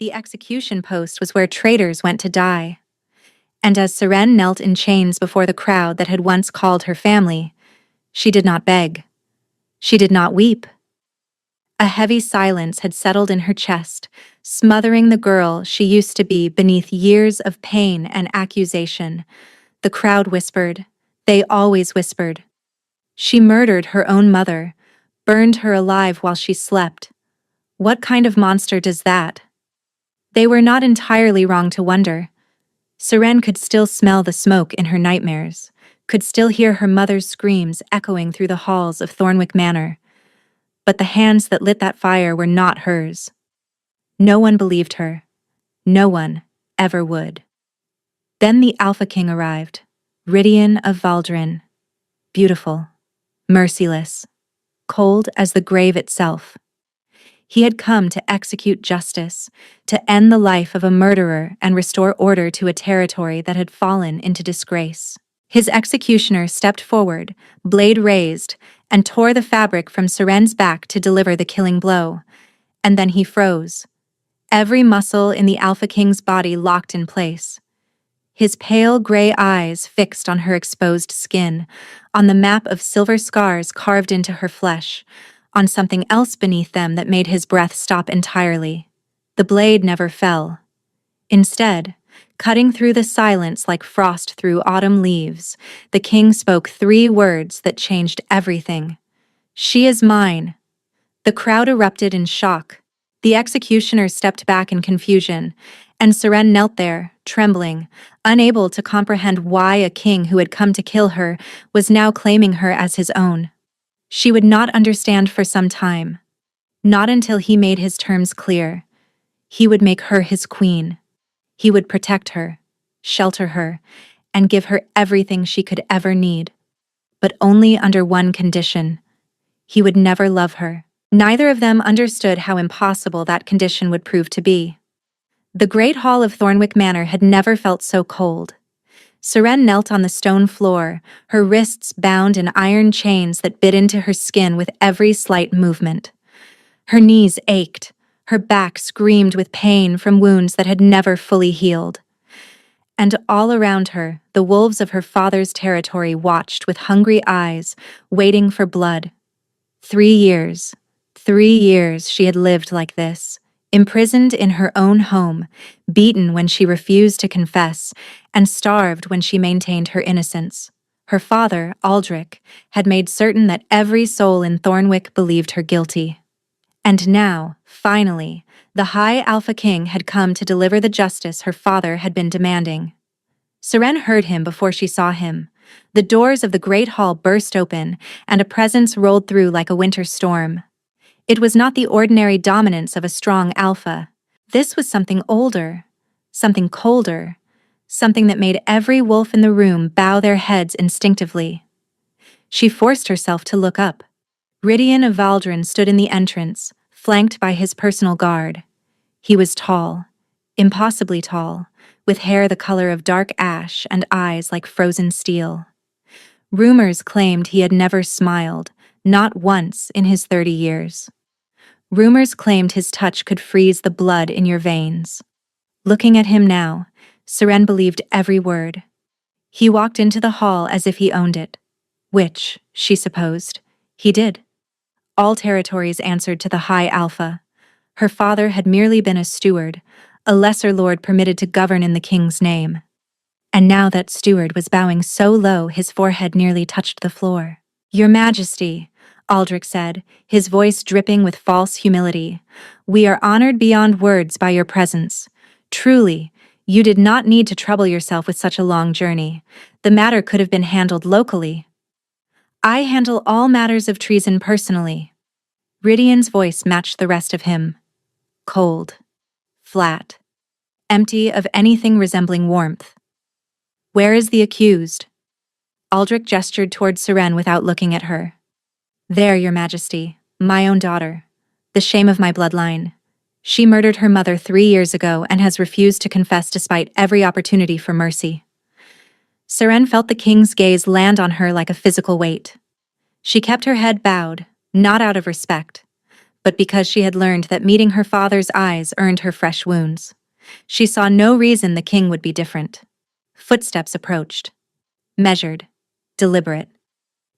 The execution post was where traitors went to die. And as Seren knelt in chains before the crowd that had once called her family, she did not beg. She did not weep. A heavy silence had settled in her chest, smothering the girl she used to be beneath years of pain and accusation. The crowd whispered. They always whispered. She murdered her own mother, burned her alive while she slept. What kind of monster does that? They were not entirely wrong to wonder. Seren could still smell the smoke in her nightmares, could still hear her mother's screams echoing through the halls of Thornwick Manor. But the hands that lit that fire were not hers. No one believed her. No one ever would. Then the Alpha King arrived, Rydian of Valdrin. Beautiful, merciless, cold as the grave itself. He had come to execute justice, to end the life of a murderer and restore order to a territory that had fallen into disgrace. His executioner stepped forward, blade raised, and tore the fabric from Seren's back to deliver the killing blow. And then he froze. Every muscle in the Alpha King's body locked in place. His pale gray eyes fixed on her exposed skin, on the map of silver scars carved into her flesh, on something else beneath them that made his breath stop entirely. The blade never fell. Instead, cutting through the silence like frost through autumn leaves, the king spoke 3 words that changed everything. "She is mine." The crowd erupted in shock. The executioner stepped back in confusion, and Seren knelt there, trembling, unable to comprehend why a king who had come to kill her was now claiming her as his own. She would not understand for some time. Not until he made his terms clear. He would make her his queen. He would protect her, shelter her, and give her everything she could ever need. But only under one condition. He would never love her. Neither of them understood how impossible that condition would prove to be. The great hall of Thornwick Manor had never felt so cold. Seren knelt on the stone floor, her wrists bound in iron chains that bit into her skin with every slight movement. Her knees ached, her back screamed with pain from wounds that had never fully healed. And all around her, the wolves of her father's territory watched with hungry eyes, waiting for blood. 3 years, 3 years she had lived like this. Imprisoned in her own home, beaten when she refused to confess, and starved when she maintained her innocence. Her father, Aldrich, had made certain that every soul in Thornwick believed her guilty. And now, finally, the High Alpha King had come to deliver the justice her father had been demanding. Seren heard him before she saw him. The doors of the great hall burst open, and a presence rolled through like a winter storm. It was not the ordinary dominance of a strong alpha. This was something older, something colder, something that made every wolf in the room bow their heads instinctively. She forced herself to look up. Rydian of Valdrin stood in the entrance, flanked by his personal guard. He was tall, impossibly tall, with hair the color of dark ash and eyes like frozen steel. Rumors claimed he had never smiled, not once in his 30 years. Rumors claimed his touch could freeze the blood in your veins. Looking at him now, Seren believed every word. He walked into the hall as if he owned it, which, she supposed, he did. All territories answered to the High Alpha. Her father had merely been a steward, a lesser lord permitted to govern in the king's name. And now that steward was bowing so low his forehead nearly touched the floor. "Your Majesty," Aldrich said, his voice dripping with false humility, "we are honored beyond words by your presence. Truly, you did not need to trouble yourself with such a long journey. The matter could have been handled locally." "I handle all matters of treason personally." Rydian's voice matched the rest of him. Cold, flat, empty of anything resembling warmth. "Where is the accused?" Aldrich gestured toward Seren without looking at her. "There, Your Majesty, my own daughter, the shame of my bloodline. She murdered her mother 3 years ago and has refused to confess despite every opportunity for mercy." Seren felt the king's gaze land on her like a physical weight. She kept her head bowed, not out of respect, but because she had learned that meeting her father's eyes earned her fresh wounds. She saw no reason the king would be different. Footsteps approached. Measured. Deliberate.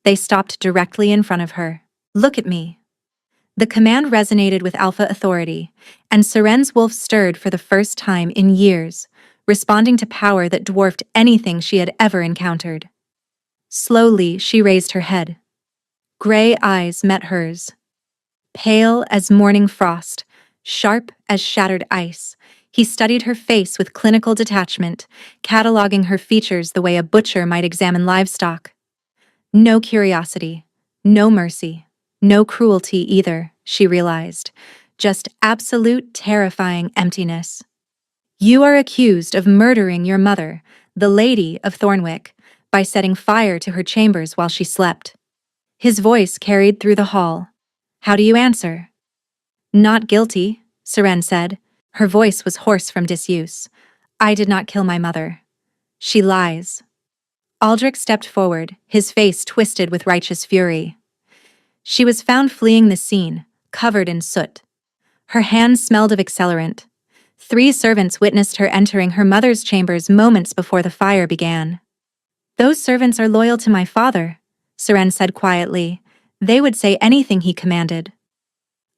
They stopped directly in front of her. "Look at me." The command resonated with alpha authority, and Seren's wolf stirred for the first time in years, responding to power that dwarfed anything she had ever encountered. Slowly, she raised her head. Gray eyes met hers. Pale as morning frost, sharp as shattered ice, he studied her face with clinical detachment, cataloging her features the way a butcher might examine livestock. No curiosity, no mercy, no cruelty either, she realized, just absolute terrifying emptiness. "You are accused of murdering your mother, the Lady of Thornwick, by setting fire to her chambers while she slept." His voice carried through the hall. "How do you answer?" "Not guilty," Seren said. Her voice was hoarse from disuse. "I did not kill my mother." "She lies." Aldrich stepped forward, his face twisted with righteous fury. "She was found fleeing the scene, covered in soot. Her hands smelled of accelerant. 3 servants witnessed her entering her mother's chambers moments before the fire began." "Those servants are loyal to my father," Seren said quietly. "They would say anything he commanded."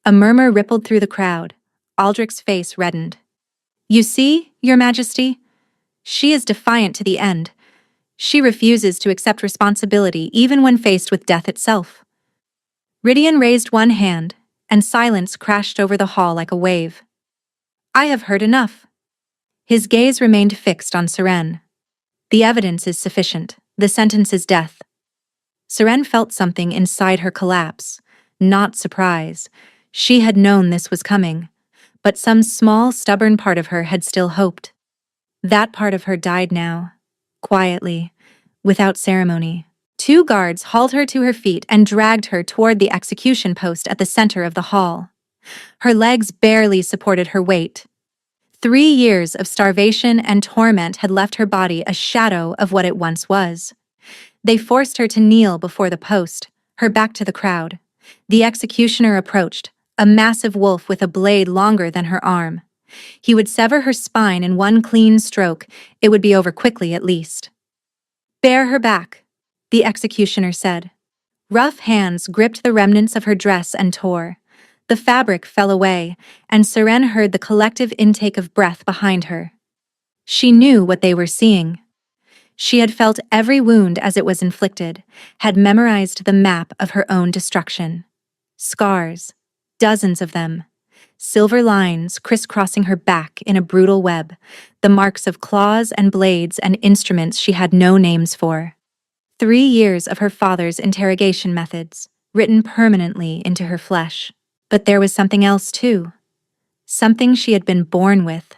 A murmur rippled through the crowd. Aldrich's face reddened. "You see, Your Majesty? She is defiant to the end. She refuses to accept responsibility even when faced with death itself." Rydian raised one hand, and silence crashed over the hall like a wave. "I have heard enough." His gaze remained fixed on Seren. "The evidence is sufficient. The sentence is death." Seren felt something inside her collapse. Not surprise. She had known this was coming. But some small, stubborn part of her had still hoped. That part of her died now. Quietly. Without ceremony. 2 guards hauled her to her feet and dragged her toward the execution post at the center of the hall. Her legs barely supported her weight. 3 years of starvation and torment had left her body a shadow of what it once was. They forced her to kneel before the post, her back to the crowd. The executioner approached, a massive wolf with a blade longer than her arm. He would sever her spine in one clean stroke. It would be over quickly at least. "Bear her back," the executioner said. Rough hands gripped the remnants of her dress and tore. The fabric fell away, and Seren heard the collective intake of breath behind her. She knew what they were seeing. She had felt every wound as it was inflicted, had memorized the map of her own destruction. Scars, dozens of them. Silver lines crisscrossing her back in a brutal web, the marks of claws and blades and instruments she had no names for. 3 years of her father's interrogation methods, written permanently into her flesh. But there was something else too. Something she had been born with.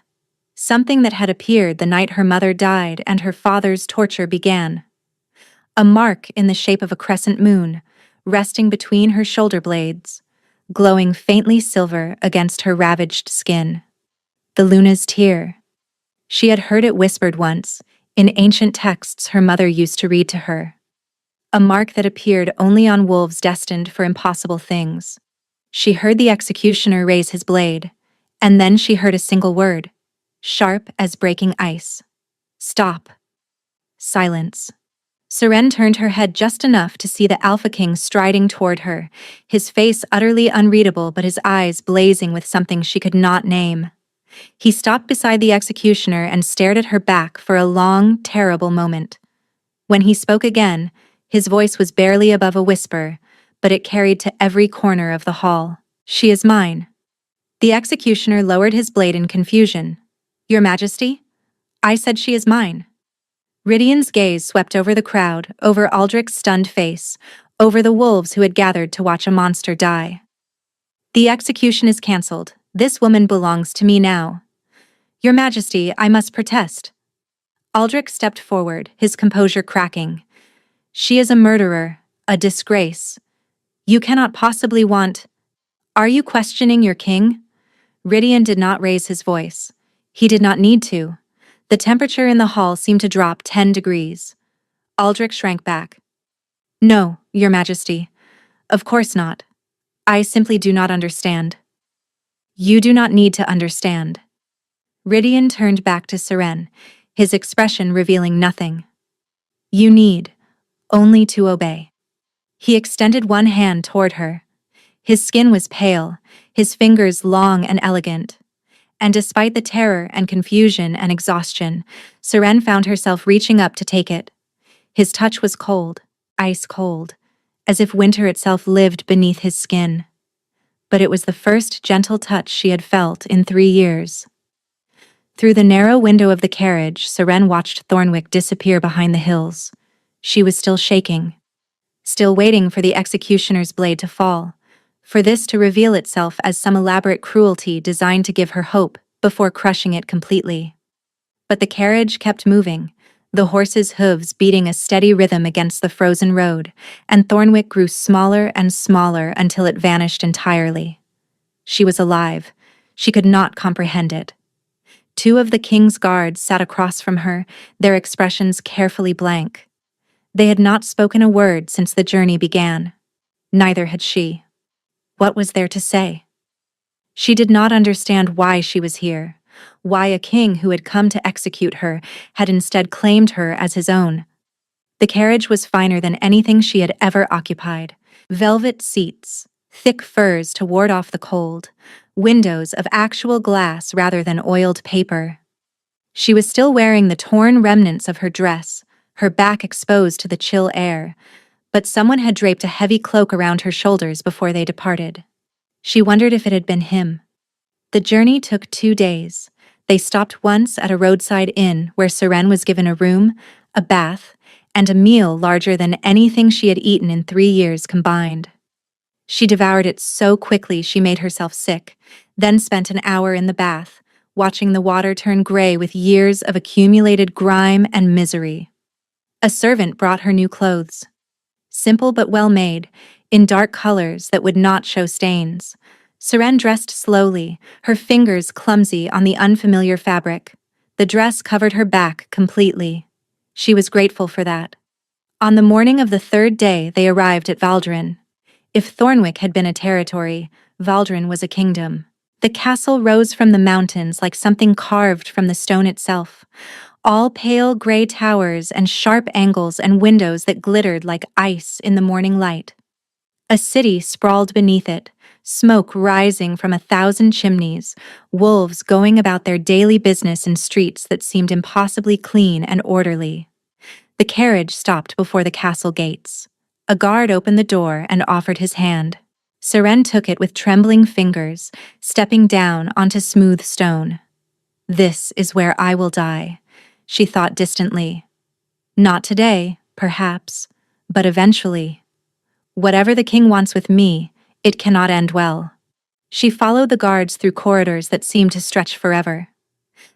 Something that had appeared the night her mother died and her father's torture began. A mark in the shape of a crescent moon, resting between her shoulder blades, glowing faintly silver against her ravaged skin. The Luna's tear. She had heard it whispered once, in ancient texts her mother used to read to her. A mark that appeared only on wolves destined for impossible things. She heard the executioner raise his blade, and then she heard a single word, sharp as breaking ice. "Stop." Silence. Seren turned her head just enough to see the Alpha King striding toward her, his face utterly unreadable but his eyes blazing with something she could not name. He stopped beside the executioner and stared at her back for a long, terrible moment. When he spoke again, his voice was barely above a whisper, but it carried to every corner of the hall. "She is mine." The executioner lowered his blade in confusion. "Your Majesty? I said she is mine." Rydian's gaze swept over the crowd, over Aldrich's stunned face, over the wolves who had gathered to watch a monster die. "The execution is cancelled. This woman belongs to me now." "Your Majesty, I must protest." Aldrich stepped forward, his composure cracking. "She is a murderer, a disgrace. You cannot possibly want—" "Are you questioning your king?" Rydian did not raise his voice. He did not need to. The temperature in the hall seemed to drop 10 degrees. Aldrich shrank back. "No, Your Majesty. Of course not. I simply do not understand. You do not need to understand. Rydian turned back to Seren, his expression revealing nothing. You need only to obey. He extended one hand toward her. His skin was pale, his fingers long and elegant. And despite the terror and confusion and exhaustion, Seren found herself reaching up to take it. His touch was cold, ice cold, as if winter itself lived beneath his skin. But it was the first gentle touch she had felt in 3 years. Through the narrow window of the carriage, Seren watched Thornwick disappear behind the hills. She was still shaking, still waiting for the executioner's blade to fall, for this to reveal itself as some elaborate cruelty designed to give her hope before crushing it completely. But the carriage kept moving, the horses' hooves beating a steady rhythm against the frozen road, and Thornwick grew smaller and smaller until it vanished entirely. She was alive. She could not comprehend it. 2 of the king's guards sat across from her, their expressions carefully blank. They had not spoken a word since the journey began. Neither had she. What was there to say? She did not understand why she was here, why a king who had come to execute her had instead claimed her as his own. The carriage was finer than anything she had ever occupied. Velvet seats, thick furs to ward off the cold, windows of actual glass rather than oiled paper. She was still wearing the torn remnants of her dress, her back exposed to the chill air, but someone had draped a heavy cloak around her shoulders before they departed. She wondered if it had been him. The journey took 2 days. They stopped once at a roadside inn where Seren was given a room, a bath, and a meal larger than anything she had eaten in 3 years combined. She devoured it so quickly she made herself sick, then spent an hour in the bath, watching the water turn gray with years of accumulated grime and misery. A servant brought her new clothes. Simple but well made, in dark colors that would not show stains. Seren dressed slowly, her fingers clumsy on the unfamiliar fabric. The dress covered her back completely. She was grateful for that. On the morning of the 3rd day, they arrived at Valdren. If Thornwick had been a territory, Valdren was a kingdom. The castle rose from the mountains like something carved from the stone itself. All pale gray towers and sharp angles and windows that glittered like ice in the morning light. A city sprawled beneath it, smoke rising from 1,000 chimneys, wolves going about their daily business in streets that seemed impossibly clean and orderly. The carriage stopped before the castle gates. A guard opened the door and offered his hand. Seren took it with trembling fingers, stepping down onto smooth stone. This is where I will die, she thought distantly. Not today, perhaps, but eventually. Whatever the king wants with me, it cannot end well. She followed the guards through corridors that seemed to stretch forever.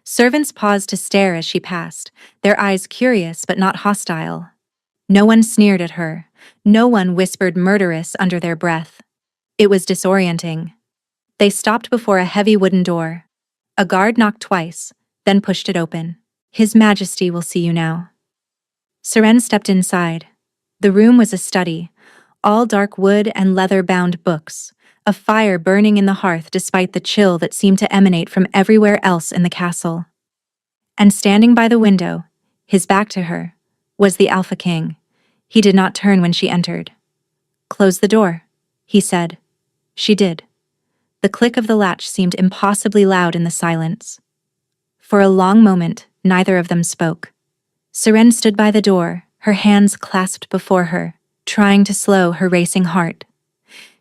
Servants paused to stare as she passed, their eyes curious but not hostile. No one sneered at her. No one whispered murderous under their breath. It was disorienting. They stopped before a heavy wooden door. A guard knocked twice, then pushed it open. His Majesty will see you now. Seren stepped inside. The room was a study, all dark wood and leather-bound books, a fire burning in the hearth despite the chill that seemed to emanate from everywhere else in the castle. And standing by the window, his back to her, was the Alpha King. He did not turn when she entered. "Close the door," he said. She did. The click of the latch seemed impossibly loud in the silence. For a long moment, neither of them spoke. Seren stood by the door, her hands clasped before her, trying to slow her racing heart.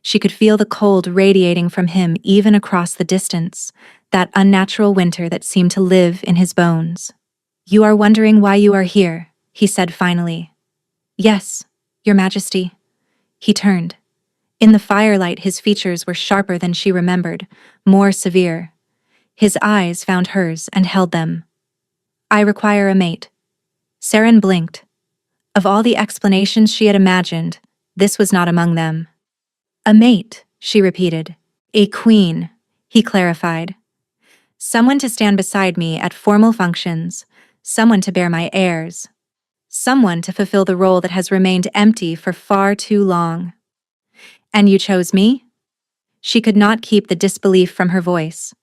She could feel the cold radiating from him even across the distance, that unnatural winter that seemed to live in his bones. "You are wondering why you are here," he said finally. "Yes, Your Majesty." He turned. In the firelight, his features were sharper than she remembered, more severe. His eyes found hers and held them. "I require a mate." Seren blinked. Of all the explanations she had imagined, this was not among them. "A mate," she repeated. "A queen," he clarified. "Someone to stand beside me at formal functions, someone to bear my heirs, someone to fulfill the role that has remained empty for far too long." "And you chose me?" She could not keep the disbelief from her voice.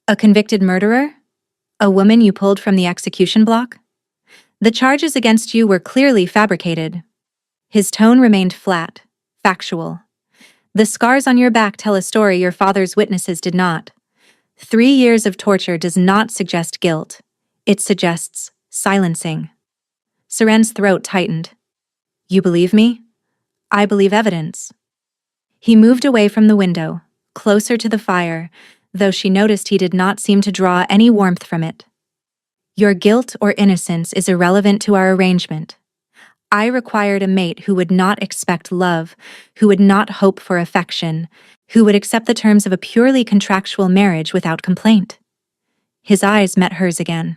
A convicted murderer? A woman you pulled from the execution block? The charges against you were clearly fabricated. His tone remained flat, factual. The scars on your back tell a story your father's witnesses did not. 3 years of torture does not suggest guilt. It suggests silencing. Seren's throat tightened. You believe me? I believe evidence. He moved away from the window, closer to the fire, though she noticed he did not seem to draw any warmth from it. Your guilt or innocence is irrelevant to our arrangement. I required a mate who would not expect love, who would not hope for affection, who would accept the terms of a purely contractual marriage without complaint. His eyes met hers again.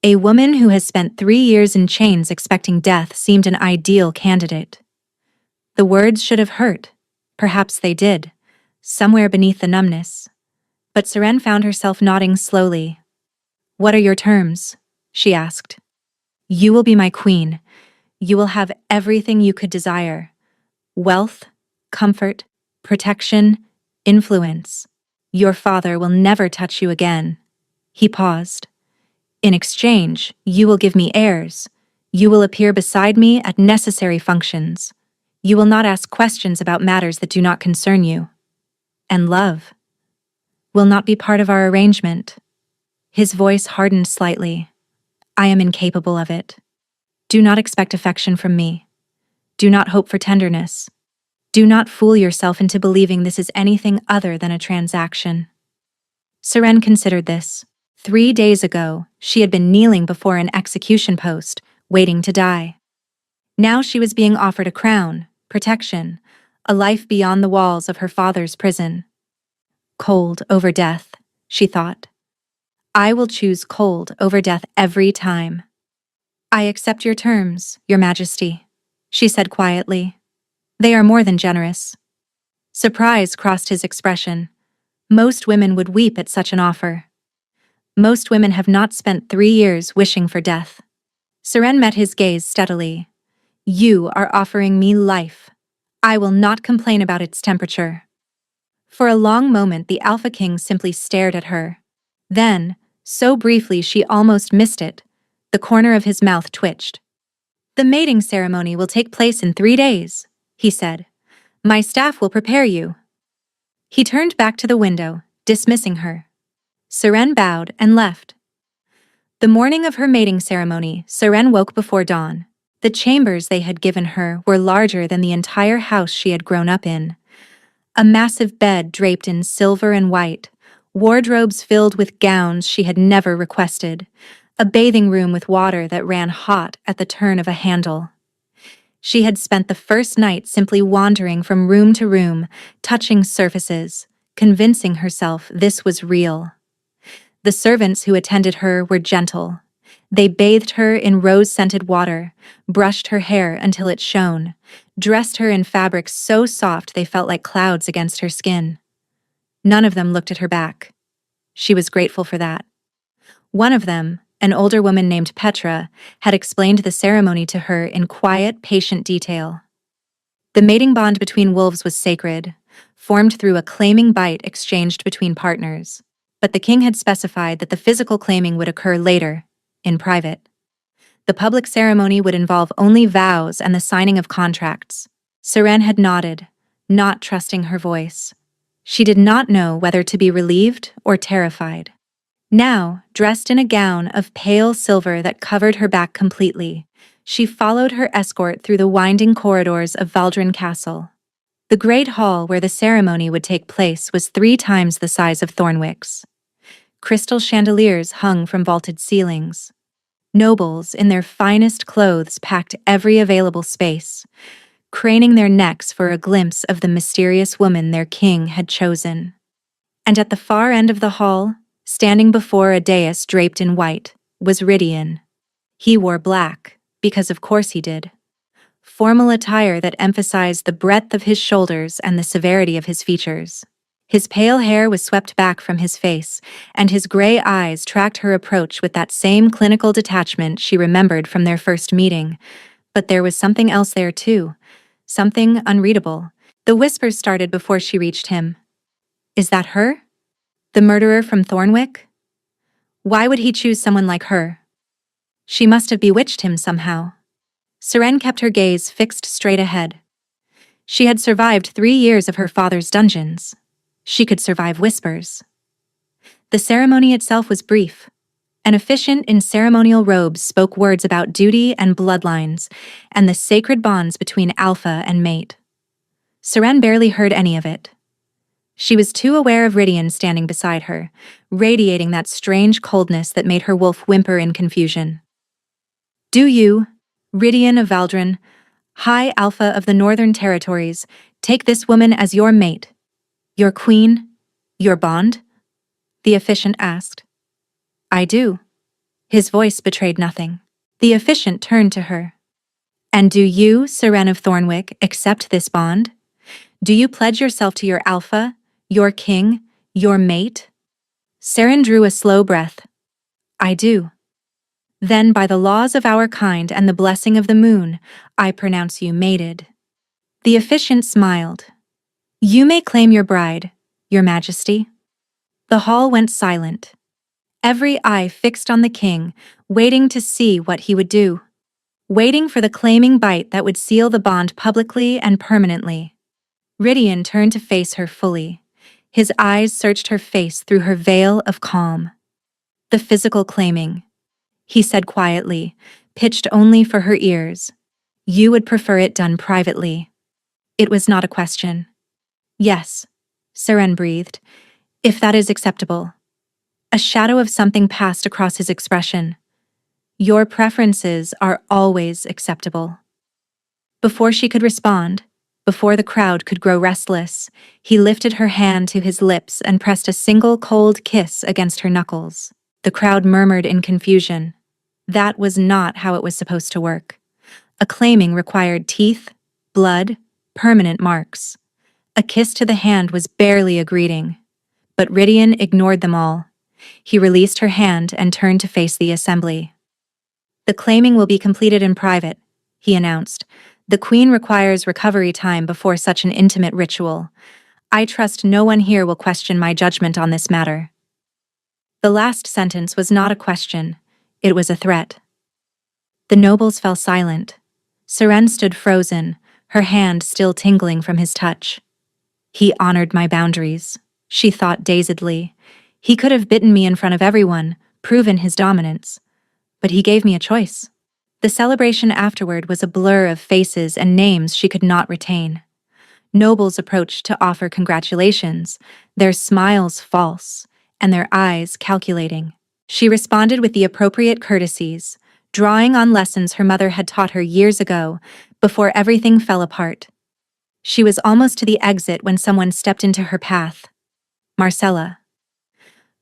A woman who has spent 3 years in chains expecting death seemed an ideal candidate. The words should have hurt. Perhaps they did, somewhere beneath the numbness. But Seren found herself nodding slowly. What are your terms? She asked. You will be my queen. You will have everything you could desire. Wealth, comfort, protection, influence. Your father will never touch you again. He paused. In exchange, you will give me heirs. You will appear beside me at necessary functions. You will not ask questions about matters that do not concern you. And love will not be part of our arrangement. His voice hardened slightly. I am incapable of it. Do not expect affection from me. Do not hope for tenderness. Do not fool yourself into believing this is anything other than a transaction. Seren considered this. 3 days ago, she had been kneeling before an execution post, waiting to die. Now she was being offered a crown, protection, a life beyond the walls of her father's prison. Cold over death, she thought. I will choose cold over death every time. I accept your terms, Your Majesty, she said quietly. They are more than generous. Surprise crossed his expression. Most women would weep at such an offer. Most women have not spent 3 years wishing for death. Seren met his gaze steadily. You are offering me life. I will not complain about its temperature. For a long moment, the Alpha King simply stared at her. Then, so briefly she almost missed it, the corner of his mouth twitched. The mating ceremony will take place in 3 days, he said. My staff will prepare you. He turned back to the window, dismissing her. Seren bowed and left. The morning of her mating ceremony, Seren woke before dawn. The chambers they had given her were larger than the entire house she had grown up in. A massive bed draped in silver and white, wardrobes filled with gowns she had never requested, a bathing room with water that ran hot at the turn of a handle. She had spent the first night simply wandering from room to room, touching surfaces, convincing herself this was real. The servants who attended her were gentle. They bathed her in rose-scented water, brushed her hair until it shone, dressed her in fabrics so soft they felt like clouds against her skin. None of them looked at her back. She was grateful for that. One of them, an older woman named Petra, had explained the ceremony to her in quiet, patient detail. The mating bond between wolves was sacred, formed through a claiming bite exchanged between partners. But the king had specified that the physical claiming would occur later, in private. The public ceremony would involve only vows and the signing of contracts. Seren had nodded, not trusting her voice. She did not know whether to be relieved or terrified. Now, dressed in a gown of pale silver that covered her back completely, she followed her escort through the winding corridors of Valdrin Castle. The great hall where the ceremony would take place was 3 times the size of Thornwick's. Crystal chandeliers hung from vaulted ceilings. Nobles in their finest clothes packed every available space, craning their necks for a glimpse of the mysterious woman their king had chosen. And at the far end of the hall, standing before a dais draped in white, was Rydian. He wore black, because of course he did. Formal attire that emphasized the breadth of his shoulders and the severity of his features. His pale hair was swept back from his face, and his gray eyes tracked her approach with that same clinical detachment she remembered from their first meeting. But there was something else there too, something unreadable. The whispers started before she reached him. Is that her? The murderer from Thornwick? Why would he choose someone like her? She must have bewitched him somehow. Seren kept her gaze fixed straight ahead. She had survived 3 years of her father's dungeons. She could survive whispers. The ceremony itself was brief. An officiant in ceremonial robes spoke words about duty and bloodlines, and the sacred bonds between alpha and mate. Seren barely heard any of it. She was too aware of Rydian standing beside her, radiating that strange coldness that made her wolf whimper in confusion. Do you, Rydian of Valdren, High Alpha of the Northern Territories, take this woman as your mate, your queen, your bond? The officiant asked. I do. His voice betrayed nothing. The officiant turned to her. And do you, Seren of Thornwick, accept this bond? Do you pledge yourself to your alpha, your king, your mate? Seren drew a slow breath. I do. Then, by the laws of our kind and the blessing of the moon, I pronounce you mated. The officiant smiled. You may claim your bride, your majesty. The hall went silent. Every eye fixed on the king, waiting to see what he would do. Waiting for the claiming bite that would seal the bond publicly and permanently. Rydian turned to face her fully. His eyes searched her face through her veil of calm. The physical claiming, he said quietly, pitched only for her ears. You would prefer it done privately. It was not a question. Yes, Seren breathed, if that is acceptable. A shadow of something passed across his expression. Your preferences are always acceptable. Before she could respond, before the crowd could grow restless, he lifted her hand to his lips and pressed a single cold kiss against her knuckles. The crowd murmured in confusion. That was not how it was supposed to work. A claiming required teeth, blood, permanent marks. A kiss to the hand was barely a greeting. But Rydian ignored them all. He released her hand and turned to face the assembly. The claiming will be completed in private, he announced. The queen requires recovery time before such an intimate ritual. I trust no one here will question my judgment on this matter. The last sentence was not a question. It was a threat. The nobles fell silent. Seren stood frozen, her hand still tingling from his touch. He honored my boundaries, she thought dazedly. He could have bitten me in front of everyone, proven his dominance. But he gave me a choice. The celebration afterward was a blur of faces and names she could not retain. Nobles approached to offer congratulations, their smiles false, and their eyes calculating. She responded with the appropriate courtesies, drawing on lessons her mother had taught her years ago, before everything fell apart. She was almost to the exit when someone stepped into her path. Marcella.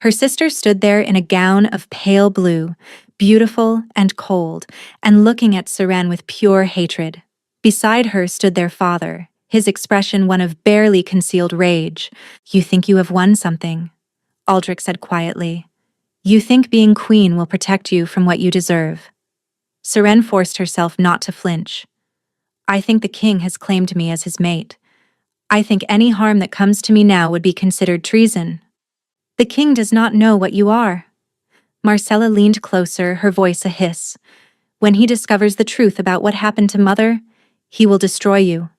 Her sister stood there in a gown of pale blue, beautiful and cold, and looking at Seren with pure hatred. Beside her stood their father, his expression one of barely concealed rage. You think you have won something, Aldrich said quietly. You think being queen will protect you from what you deserve. Seren forced herself not to flinch. I think the king has claimed me as his mate. I think any harm that comes to me now would be considered treason. The king does not know what you are. Marcella leaned closer, her voice a hiss. When he discovers the truth about what happened to Mother, he will destroy you.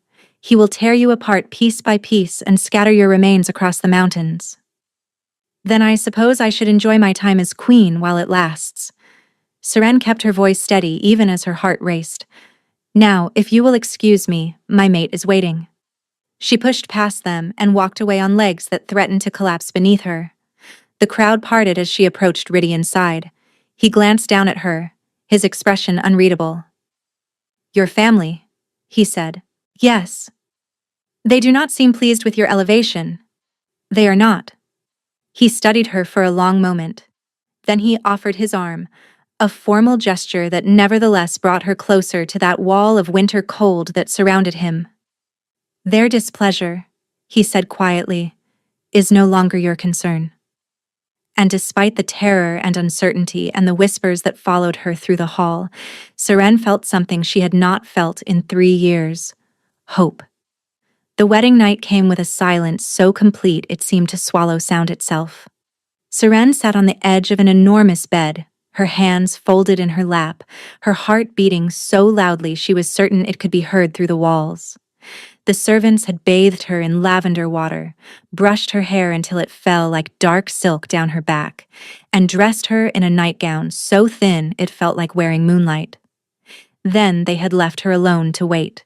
He will tear you apart piece by piece and scatter your remains across the mountains. Then I suppose I should enjoy my time as queen while it lasts. Seren kept her voice steady even as her heart raced. Now, if you will excuse me, my mate is waiting. She pushed past them and walked away on legs that threatened to collapse beneath her. The crowd parted as she approached Rydian's side. He glanced down at her, his expression unreadable. Your family, he said. Yes. They do not seem pleased with your elevation. They are not. He studied her for a long moment. Then he offered his arm, a formal gesture that nevertheless brought her closer to that wall of winter cold that surrounded him. Their displeasure, he said quietly, is no longer your concern. And despite the terror and uncertainty and the whispers that followed her through the hall, Seren felt something she had not felt in 3 years. Hope. The wedding night came with a silence so complete it seemed to swallow sound itself. Seren sat on the edge of an enormous bed, her hands folded in her lap, her heart beating so loudly she was certain it could be heard through the walls. The servants had bathed her in lavender water, brushed her hair until it fell like dark silk down her back, and dressed her in a nightgown so thin it felt like wearing moonlight. Then they had left her alone to wait.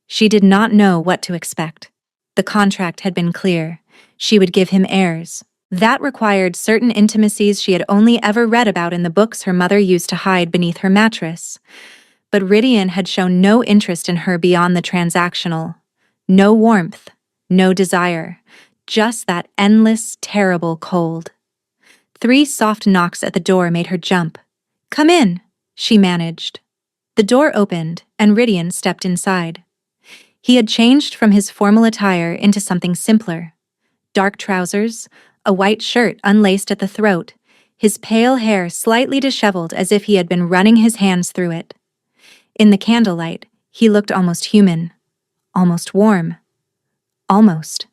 She did not know what to expect. The contract had been clear. She would give him heirs. That required certain intimacies she had only ever read about in the books her mother used to hide beneath her mattress. But Rydian had shown no interest in her beyond the transactional. No warmth, no desire, just that endless, terrible cold. 3 soft knocks at the door made her jump. "Come in," she managed. The door opened, and Rydian stepped inside. He had changed from his formal attire into something simpler. Dark trousers, a white shirt unlaced at the throat, his pale hair slightly disheveled as if he had been running his hands through it. In the candlelight, he looked almost human, almost warm, almost.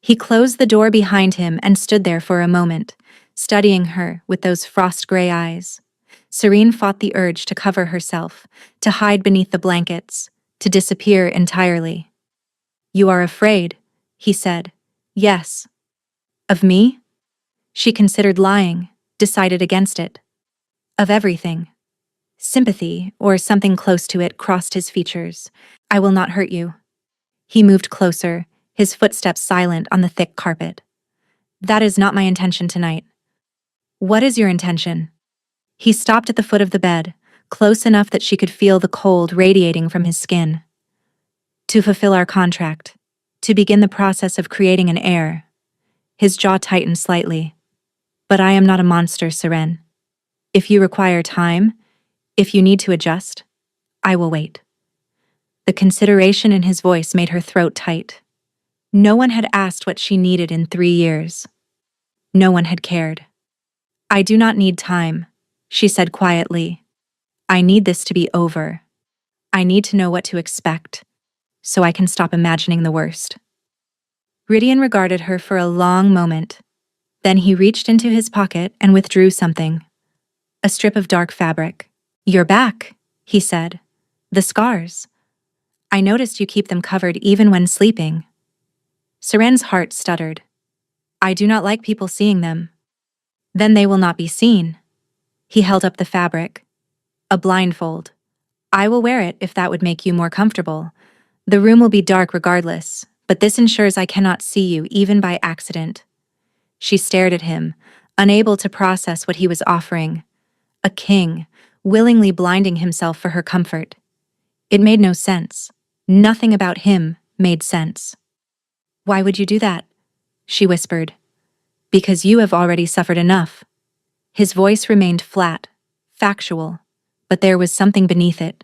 He closed the door behind him and stood there for a moment, studying her with those frost-gray eyes. Serene fought the urge to cover herself, to hide beneath the blankets, to disappear entirely. "You are afraid," he said. "Yes." "Of me?" She considered lying, decided against it. "Of everything." Sympathy, or something close to it, crossed his features. "I will not hurt you." He moved closer, his footsteps silent on the thick carpet. "That is not my intention tonight." "What is your intention?" He stopped at the foot of the bed, close enough that she could feel the cold radiating from his skin. "To fulfill our contract. To begin the process of creating an heir." His jaw tightened slightly. "But I am not a monster, Seren. If you require time, if you need to adjust, I will wait." The consideration in his voice made her throat tight. No one had asked what she needed in 3 years. No one had cared. "I do not need time," she said quietly. "I need this to be over. I need to know what to expect, so I can stop imagining the worst." Rydian regarded her for a long moment. Then he reached into his pocket and withdrew something. A strip of dark fabric. "You're back," he said. "The scars. I noticed you keep them covered even when sleeping." Seren's heart stuttered. "I do not like people seeing them." "Then they will not be seen." He held up the fabric. "A blindfold. I will wear it if that would make you more comfortable. The room will be dark regardless, but this ensures I cannot see you even by accident." She stared at him, unable to process what he was offering. A king, willingly blinding himself for her comfort. It made no sense. Nothing about him made sense. "Why would you do that?" she whispered. "Because you have already suffered enough." His voice remained flat, factual, but there was something beneath it.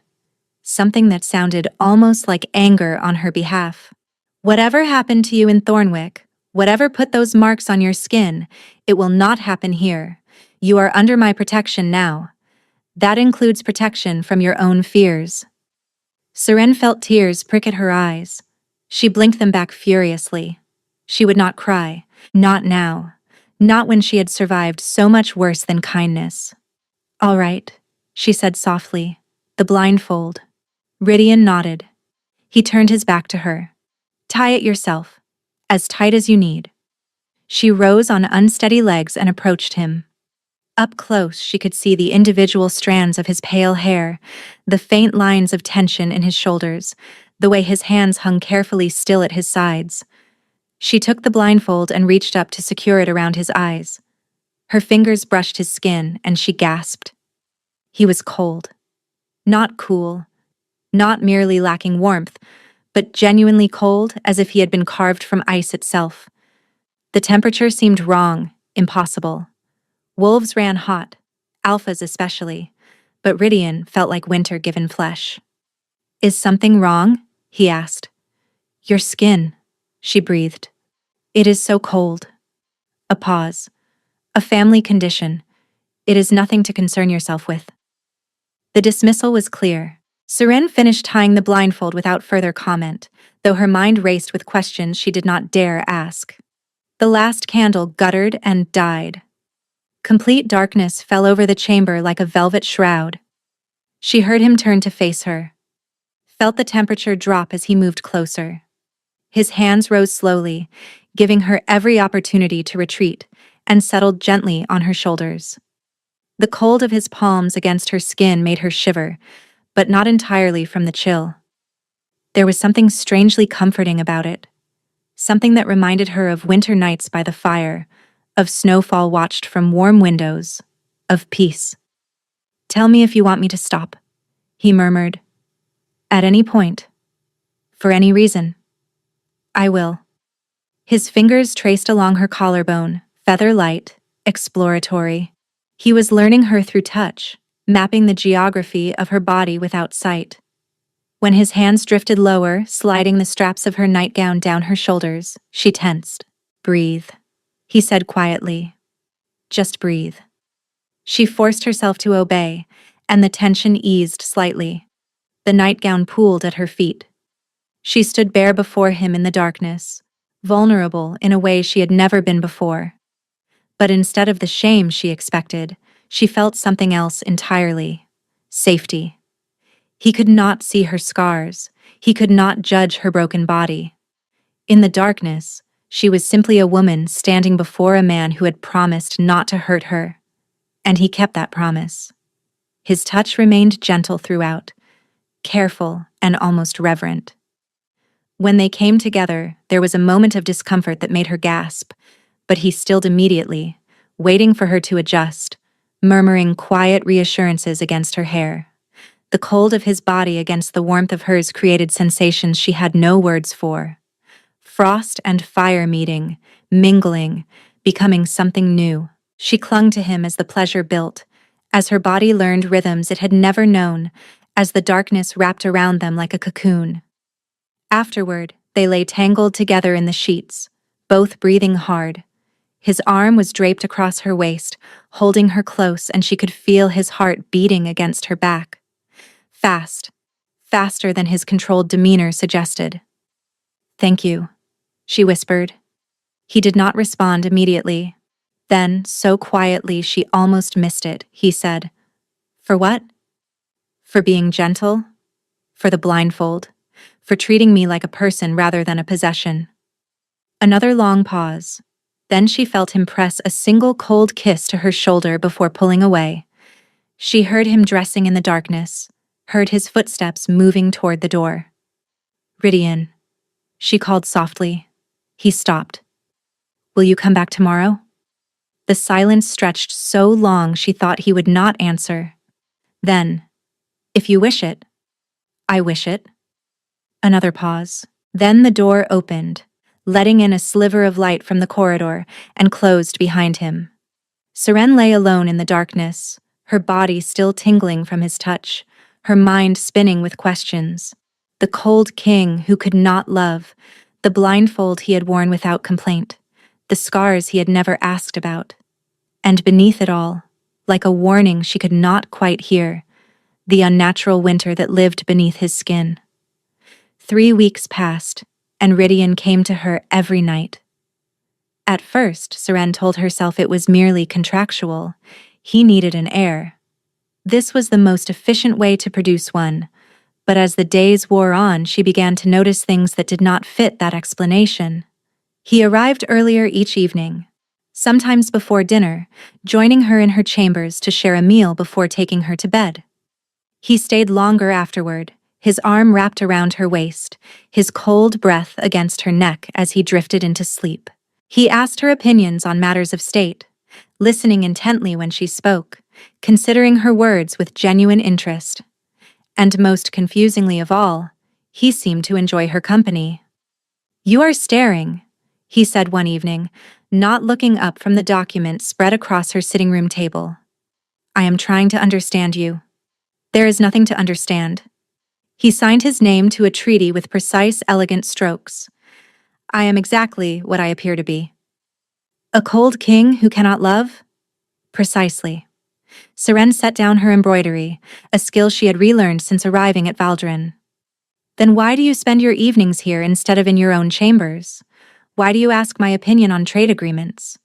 Something that sounded almost like anger on her behalf. "Whatever happened to you in Thornwick, whatever put those marks on your skin, it will not happen here. You are under my protection now. That includes protection from your own fears." Seren felt tears prick at her eyes. She blinked them back furiously. She would not cry, not now, not when she had survived so much worse than kindness. "All right," she said softly. "The blindfold." Rydian nodded. He turned his back to her. "Tie it yourself, as tight as you need." She rose on unsteady legs and approached him. Up close, she could see the individual strands of his pale hair, the faint lines of tension in his shoulders, the way his hands hung carefully still at his sides. She took the blindfold and reached up to secure it around his eyes. Her fingers brushed his skin, and she gasped. He was cold. Not cool. Not merely lacking warmth, but genuinely cold, as if he had been carved from ice itself. The temperature seemed wrong, impossible. Wolves ran hot, alphas especially, but Rydian felt like winter given flesh. "Is something wrong?" he asked. "Your skin," she breathed. "It is so cold." A pause. "A family condition. It is nothing to concern yourself with." The dismissal was clear. Seren finished tying the blindfold without further comment, though her mind raced with questions she did not dare ask. The last candle guttered and died. Complete darkness fell over the chamber like a velvet shroud. She heard him turn to face her, felt the temperature drop as he moved closer. His hands rose slowly, giving her every opportunity to retreat, and settled gently on her shoulders. The cold of his palms against her skin made her shiver, but not entirely from the chill. There was something strangely comforting about it, something that reminded her of winter nights by the fire, of snowfall watched from warm windows, of peace. "Tell me if you want me to stop," he murmured. "At any point. For any reason. I will." His fingers traced along her collarbone, feather light, exploratory. He was learning her through touch, mapping the geography of her body without sight. When his hands drifted lower, sliding the straps of her nightgown down her shoulders, she tensed. "Breathe," he said quietly. "Just breathe." She forced herself to obey, and the tension eased slightly. The nightgown pooled at her feet. She stood bare before him in the darkness, vulnerable in a way she had never been before. But instead of the shame she expected, she felt something else entirely: safety. He could not see her scars. He could not judge her broken body. In the darkness, she was simply a woman standing before a man who had promised not to hurt her. And he kept that promise. His touch remained gentle throughout, careful and almost reverent. When they came together, there was a moment of discomfort that made her gasp, but he stilled immediately, waiting for her to adjust, murmuring quiet reassurances against her hair. The cold of his body against the warmth of hers created sensations she had no words for. Frost and fire meeting, mingling, becoming something new. She clung to him as the pleasure built, as her body learned rhythms it had never known, as the darkness wrapped around them like a cocoon. Afterward, they lay tangled together in the sheets, both breathing hard. His arm was draped across her waist, holding her close, and she could feel his heart beating against her back. Fast, faster than his controlled demeanor suggested. "Thank you," she whispered. He did not respond immediately. Then, so quietly she almost missed it, he said, "For what?" "For being gentle, for the blindfold, for treating me like a person rather than a possession." Another long pause. Then she felt him press a single cold kiss to her shoulder before pulling away. She heard him dressing in the darkness, heard his footsteps moving toward the door. "Rydian," she called softly. He stopped. "Will you come back tomorrow?" The silence stretched so long she thought he would not answer. Then, "If you wish it." "I wish it." Another pause. Then the door opened, letting in a sliver of light from the corridor, and closed behind him. Seren lay alone in the darkness, her body still tingling from his touch, her mind spinning with questions. The cold king who could not love, the blindfold he had worn without complaint, the scars he had never asked about. And beneath it all, like a warning she could not quite hear, the unnatural winter that lived beneath his skin. 3 weeks passed, and Rydian came to her every night. At first, Seren told herself it was merely contractual. He needed an heir. This was the most efficient way to produce one, but as the days wore on, she began to notice things that did not fit that explanation. He arrived earlier each evening, sometimes before dinner, joining her in her chambers to share a meal before taking her to bed. He stayed longer afterward, his arm wrapped around her waist, his cold breath against her neck as he drifted into sleep. He asked her opinions on matters of state, listening intently when she spoke, considering her words with genuine interest. And most confusingly of all, he seemed to enjoy her company. "You are staring," he said one evening, not looking up from the document spread across her sitting room table. "I am trying to understand you." "There is nothing to understand." He signed his name to a treaty with precise, elegant strokes. "I am exactly what I appear to be." "A cold king who cannot love?" "Precisely." Seren set down her embroidery, a skill she had relearned since arriving at Valdren. Then why do you spend your evenings here instead of in your own chambers? Why do you ask my opinion on trade agreements?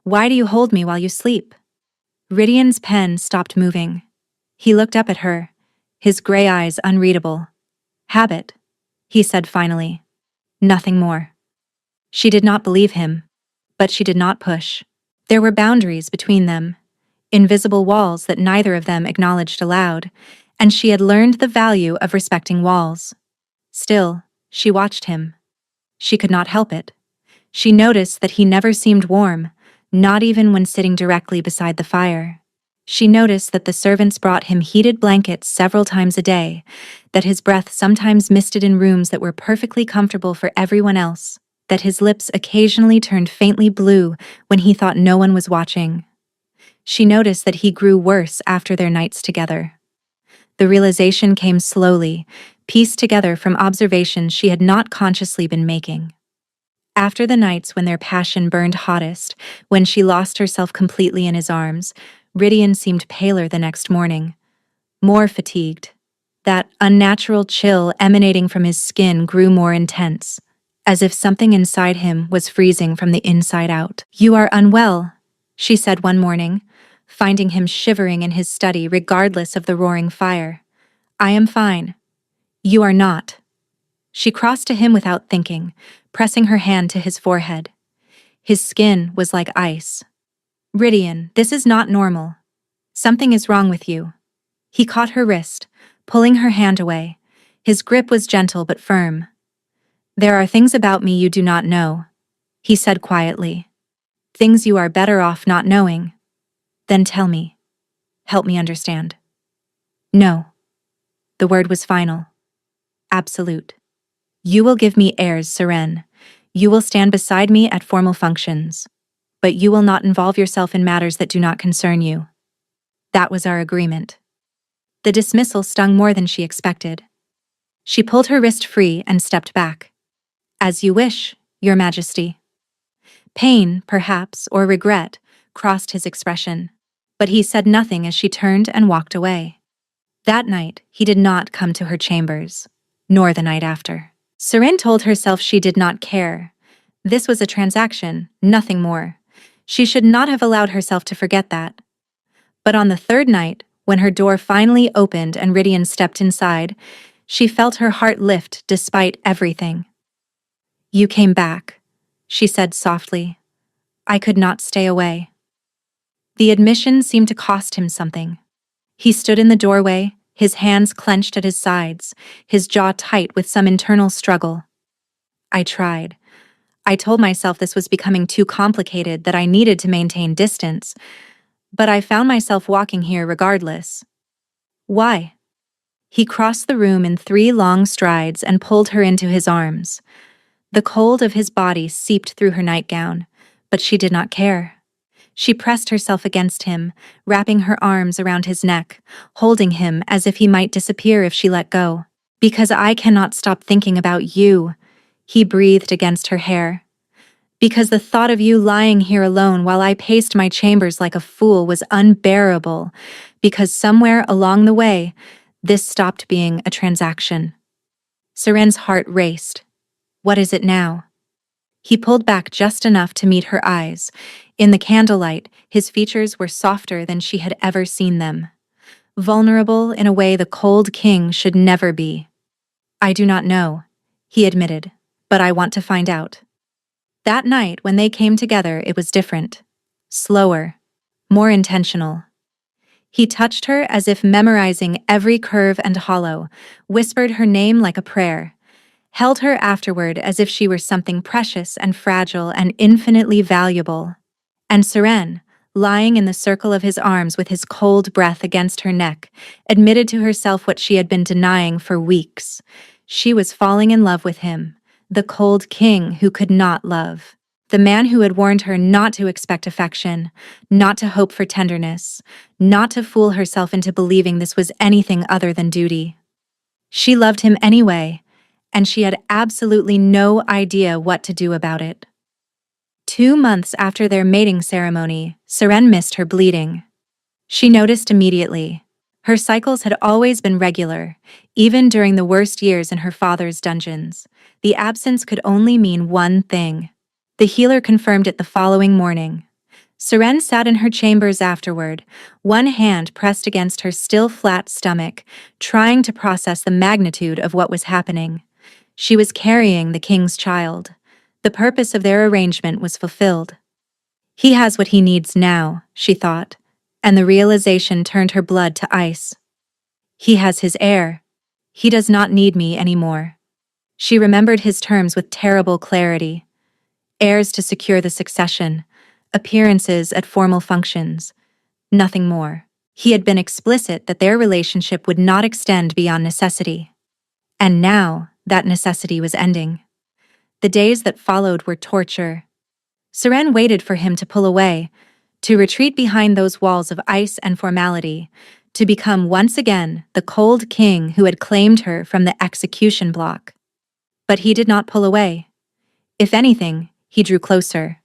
Why do you hold me while you sleep? Ridian's pen stopped moving. He looked up at her, his gray eyes unreadable. Habit, he said finally. Nothing more. She did not believe him, but she did not push. There were boundaries between them, invisible walls that neither of them acknowledged aloud, and she had learned the value of respecting walls. Still, she watched him. She could not help it. She noticed that he never seemed warm, not even when sitting directly beside the fire. She noticed that the servants brought him heated blankets several times a day, that his breath sometimes misted in rooms that were perfectly comfortable for everyone else, that his lips occasionally turned faintly blue when he thought no one was watching. She noticed that he grew worse after their nights together. The realization came slowly, pieced together from observations she had not consciously been making. After the nights when their passion burned hottest, when she lost herself completely in his arms, Ridian seemed paler the next morning, more fatigued. That unnatural chill emanating from his skin grew more intense, as if something inside him was freezing from the inside out. "You are unwell," she said one morning, finding him shivering in his study regardless of the roaring fire. "I am fine. You are not." She crossed to him without thinking, pressing her hand to his forehead. His skin was like ice. "Ridian, this is not normal. Something is wrong with you." He caught her wrist, pulling her hand away. His grip was gentle but firm. "There are things about me you do not know," he said quietly. "Things you are better off not knowing. Then tell me. Help me understand." "No." The word was final. Absolute. "You will give me heirs, Seren. You will stand beside me at formal functions. But you will not involve yourself in matters that do not concern you. That was our agreement." The dismissal stung more than she expected. She pulled her wrist free and stepped back. "As you wish, Your Majesty." Pain, perhaps, or regret, crossed his expression, but he said nothing as she turned and walked away. That night, he did not come to her chambers, nor the night after. Seren told herself she did not care. This was a transaction, nothing more. She should not have allowed herself to forget that. But on the third night, when her door finally opened and Ridian stepped inside, she felt her heart lift despite everything. "You came back," she said softly. "I could not stay away." The admission seemed to cost him something. He stood in the doorway, his hands clenched at his sides, his jaw tight with some internal struggle. "I tried. I told myself this was becoming too complicated, that I needed to maintain distance, but I found myself walking here regardless." "Why?" He crossed the room in 3 long strides and pulled her into his arms. The cold of his body seeped through her nightgown, but she did not care. She pressed herself against him, wrapping her arms around his neck, holding him as if he might disappear if she let go. "Because I cannot stop thinking about you," he breathed against her hair. "Because the thought of you lying here alone while I paced my chambers like a fool was unbearable. Because somewhere along the way, this stopped being a transaction." Seren's heart raced. "What is it now?" He pulled back just enough to meet her eyes. In the candlelight, his features were softer than she had ever seen them. Vulnerable in a way the cold king should never be. "I do not know," he admitted, "but I want to find out." That night, when they came together, it was different. Slower. More intentional. He touched her as if memorizing every curve and hollow, whispered her name like a prayer, held her afterward as if she were something precious and fragile and infinitely valuable. And Seren, lying in the circle of his arms with his cold breath against her neck, admitted to herself what she had been denying for weeks. She was falling in love with him, the cold king who could not love. The man who had warned her not to expect affection, not to hope for tenderness, not to fool herself into believing this was anything other than duty. She loved him anyway, and she had absolutely no idea what to do about it. 2 months after their mating ceremony, Seren missed her bleeding. She noticed immediately. Her cycles had always been regular, even during the worst years in her father's dungeons. The absence could only mean one thing. The healer confirmed it the following morning. Seren sat in her chambers afterward, one hand pressed against her still flat stomach, trying to process the magnitude of what was happening. She was carrying the king's child. The purpose of their arrangement was fulfilled. He has what he needs now, she thought, and the realization turned her blood to ice. He has his heir. He does not need me anymore. She remembered his terms with terrible clarity. Heirs to secure the succession, appearances at formal functions, nothing more. He had been explicit that their relationship would not extend beyond necessity. And now, that necessity was ending. The days that followed were torture. Seren waited for him to pull away, to retreat behind those walls of ice and formality, to become once again the cold king who had claimed her from the execution block. But he did not pull away. If anything, he drew closer.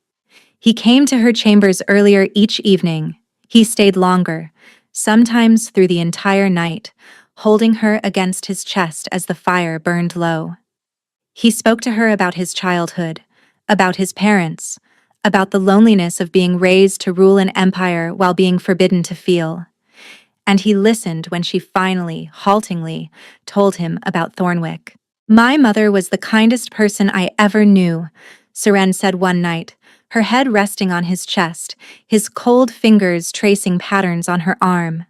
He came to her chambers earlier each evening. He stayed longer, sometimes through the entire night, holding her against his chest as the fire burned low. He spoke to her about his childhood, about his parents, about the loneliness of being raised to rule an empire while being forbidden to feel. And he listened when she finally, haltingly, told him about Thornwick. "My mother was the kindest person I ever knew," Seren said one night, her head resting on his chest, his cold fingers tracing patterns on her arm.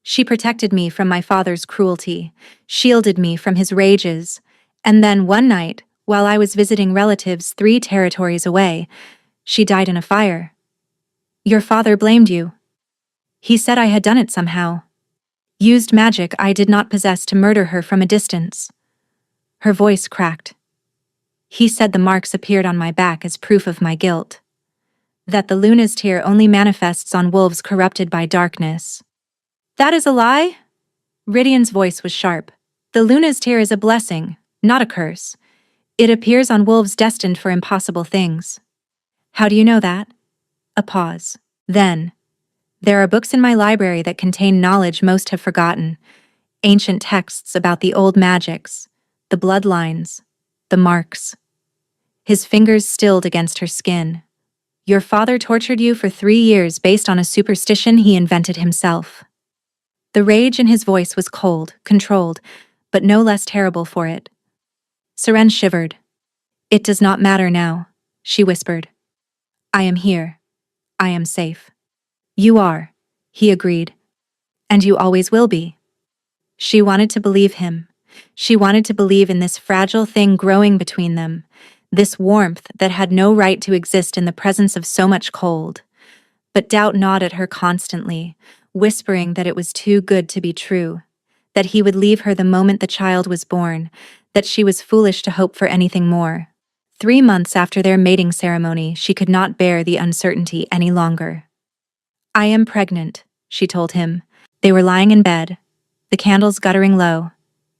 "She protected me from my father's cruelty, shielded me from his rages, and then one night, while I was visiting relatives 3 territories away, she died in a fire. Your father blamed you. He said I had done it somehow. Used magic I did not possess to murder her from a distance." Her voice cracked. "He said the marks appeared on my back as proof of my guilt. That the Luna's tear only manifests on wolves corrupted by darkness." "That is a lie?" Rydian's voice was sharp. "The Luna's tear is a blessing, not a curse. It appears on wolves destined for impossible things." "How do you know that?" A pause. Then, "There are books in my library that contain knowledge most have forgotten. Ancient texts about the old magics, the bloodlines, the marks." His fingers stilled against her skin. "Your father tortured you for 3 years based on a superstition he invented himself." The rage in his voice was cold, controlled, but no less terrible for it. Seren shivered. "It does not matter now," she whispered. "I am here. I am safe." "You are," he agreed. "And you always will be." She wanted to believe him. She wanted to believe in this fragile thing growing between them, this warmth that had no right to exist in the presence of so much cold. But doubt gnawed at her constantly, whispering that it was too good to be true, that he would leave her the moment the child was born, that she was foolish to hope for anything more. 3 months after their mating ceremony, she could not bear the uncertainty any longer. "I am pregnant," she told him. They were lying in bed, the candles guttering low,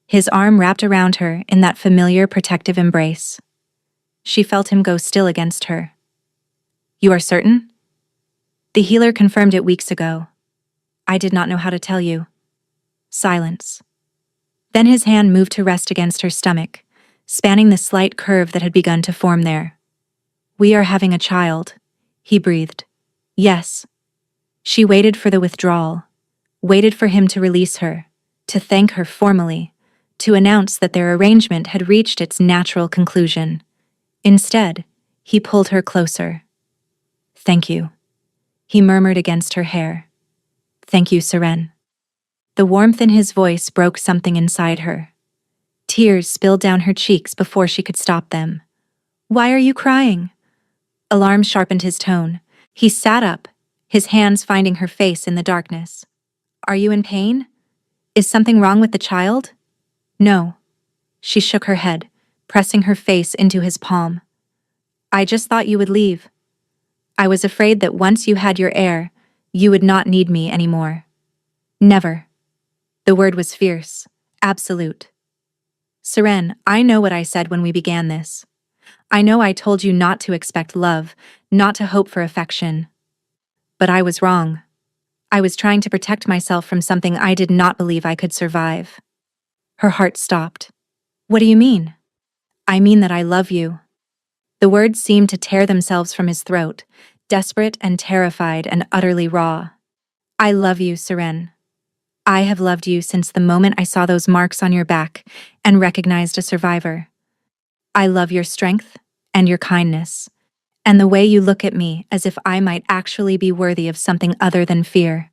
his arm wrapped around her in that familiar protective embrace. She felt him go still against her. "You are certain?" "The healer confirmed it weeks ago. I did not know how to tell you." Silence. Then his hand moved to rest against her stomach, spanning the slight curve that had begun to form there. "We are having a child," he breathed. "Yes." She waited for the withdrawal, waited for him to release her, to thank her formally, to announce that their arrangement had reached its natural conclusion. Instead, he pulled her closer. "Thank you," he murmured against her hair. "Thank you, Seren." The warmth in his voice broke something inside her. Tears spilled down her cheeks before she could stop them. "Why are you crying?" Alarm sharpened his tone. He sat up, his hands finding her face in the darkness. "Are you in pain? Is something wrong with the child?" "No." She shook her head, pressing her face into his palm. "I just thought you would leave. I was afraid that once you had your heir, you would not need me anymore." "Never." The word was fierce, absolute. "Seren, I know what I said when we began this. I know I told you not to expect love, not to hope for affection. But I was wrong. I was trying to protect myself from something I did not believe I could survive. Her heart stopped. What do you mean? I mean that I love you. The words seemed to tear themselves from his throat, desperate and terrified and utterly raw. I love you, Seren. I have loved you since the moment I saw those marks on your back and recognized a survivor. I love your strength and your kindness, and the way you look at me as if I might actually be worthy of something other than fear.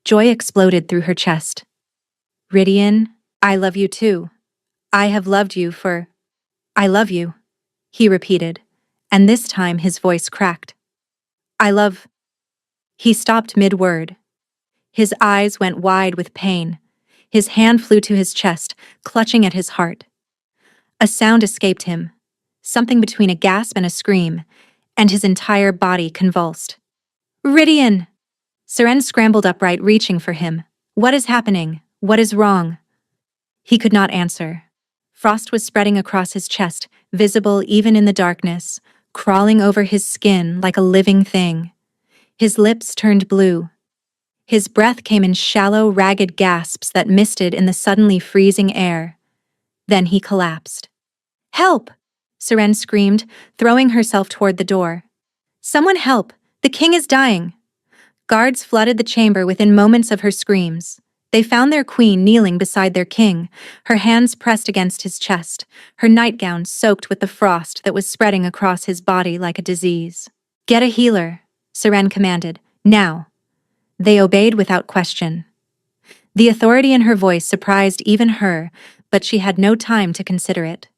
Joy exploded through her chest. Rydian, I love you too. I have loved you for... I love you, he repeated, and this time his voice cracked. I love... He stopped mid-word. His eyes went wide with pain. His hand flew to his chest, clutching at his heart. A sound escaped him, something between a gasp and a scream, and his entire body convulsed. Rydian! Seren scrambled upright, reaching for him. What is happening? What is wrong? He could not answer. Frost was spreading across his chest, visible even in the darkness, crawling over his skin like a living thing. His lips turned blue. His breath came in shallow, ragged gasps that misted in the suddenly freezing air. Then he collapsed. Help! Seren screamed, throwing herself toward the door. Someone help! The king is dying! Guards flooded the chamber within moments of her screams. They found their queen kneeling beside their king, her hands pressed against his chest, her nightgown soaked with the frost that was spreading across his body like a disease. Get a healer, Seren commanded. Now. They obeyed without question. The authority in her voice surprised even her, but she had no time to consider it.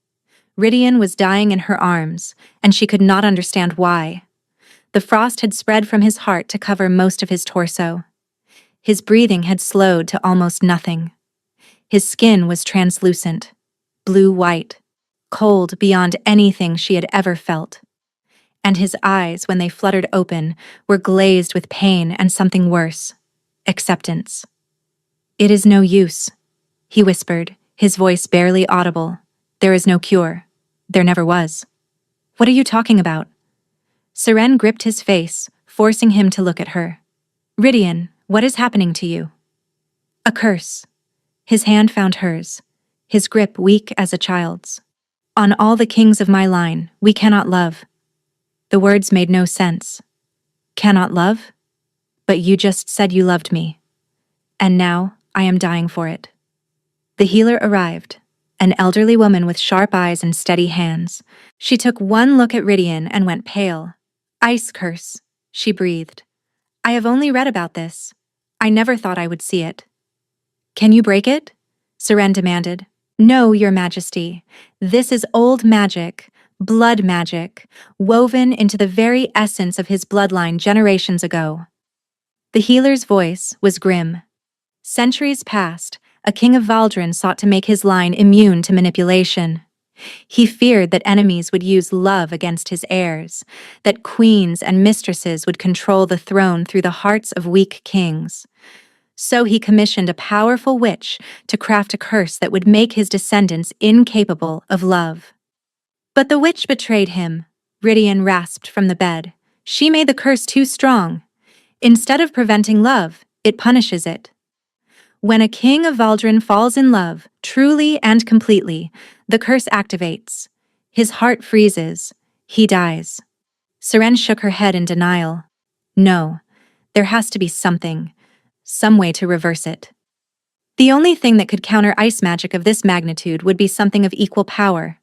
Rydian was dying in her arms, and she could not understand why. The frost had spread from his heart to cover most of his torso. His breathing had slowed to almost nothing. His skin was translucent, blue-white, cold beyond anything she had ever felt. And his eyes, when they fluttered open, were glazed with pain and something worse, acceptance. It is no use, he whispered, his voice barely audible. There is no cure. There never was. What are you talking about? Seren gripped his face, forcing him to look at her. Rydian, what is happening to you? A curse. His hand found hers, his grip weak as a child's. On all the kings of my line, we cannot love. The words made no sense. Cannot love? But you just said you loved me. And now, I am dying for it. The healer arrived, an elderly woman with sharp eyes and steady hands. She took one look at Rydian and went pale. Ice curse, she breathed. I have only read about this. I never thought I would see it. Can you break it? Seren demanded. No, Your Majesty. This is old magic, blood magic, woven into the very essence of his bloodline generations ago. The healer's voice was grim. Centuries past, a king of Valdren sought to make his line immune to manipulation. He feared that enemies would use love against his heirs, that queens and mistresses would control the throne through the hearts of weak kings. So he commissioned a powerful witch to craft a curse that would make his descendants incapable of love. But the witch betrayed him, Rydian rasped from the bed. She made the curse too strong. Instead of preventing love, it punishes it. When a king of Valdren falls in love, truly and completely, the curse activates. His heart freezes. He dies. Seren shook her head in denial. No, there has to be something, some way to reverse it. The only thing that could counter ice magic of this magnitude would be something of equal power.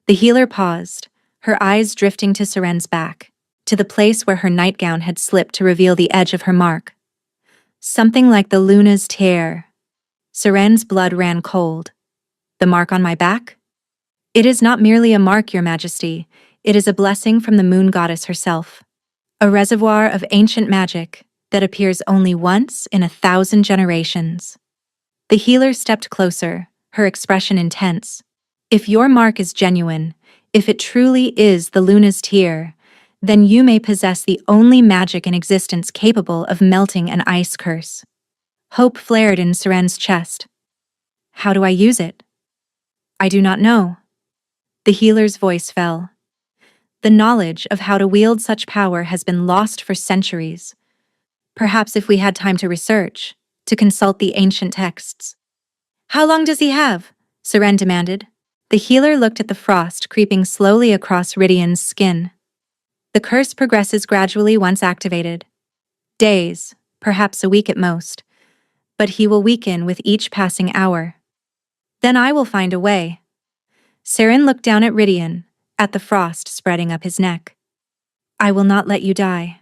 The healer paused, her eyes drifting to Seren's back, to the place where her nightgown had slipped to reveal the edge of her mark. Something like the Luna's tear. Seren's blood ran cold. The mark on my back? It is not merely a mark, Your Majesty. It is a blessing from the moon goddess herself. A reservoir of ancient magic that appears only once in 1,000 generations. The healer stepped closer, her expression intense. If your mark is genuine, if it truly is the Luna's tear, then you may possess the only magic in existence capable of melting an ice curse. Hope flared in Seren's chest. How do I use it? I do not know. The healer's voice fell. The knowledge of how to wield such power has been lost for centuries. Perhaps if we had time to research, to consult the ancient texts. How long does he have? Seren demanded. The healer looked at the frost creeping slowly across Rydian's skin. The curse progresses gradually once activated. Days, perhaps a week at most. But he will weaken with each passing hour. Then I will find a way. Seren looked down at Rydian, at the frost spreading up his neck. I will not let you die.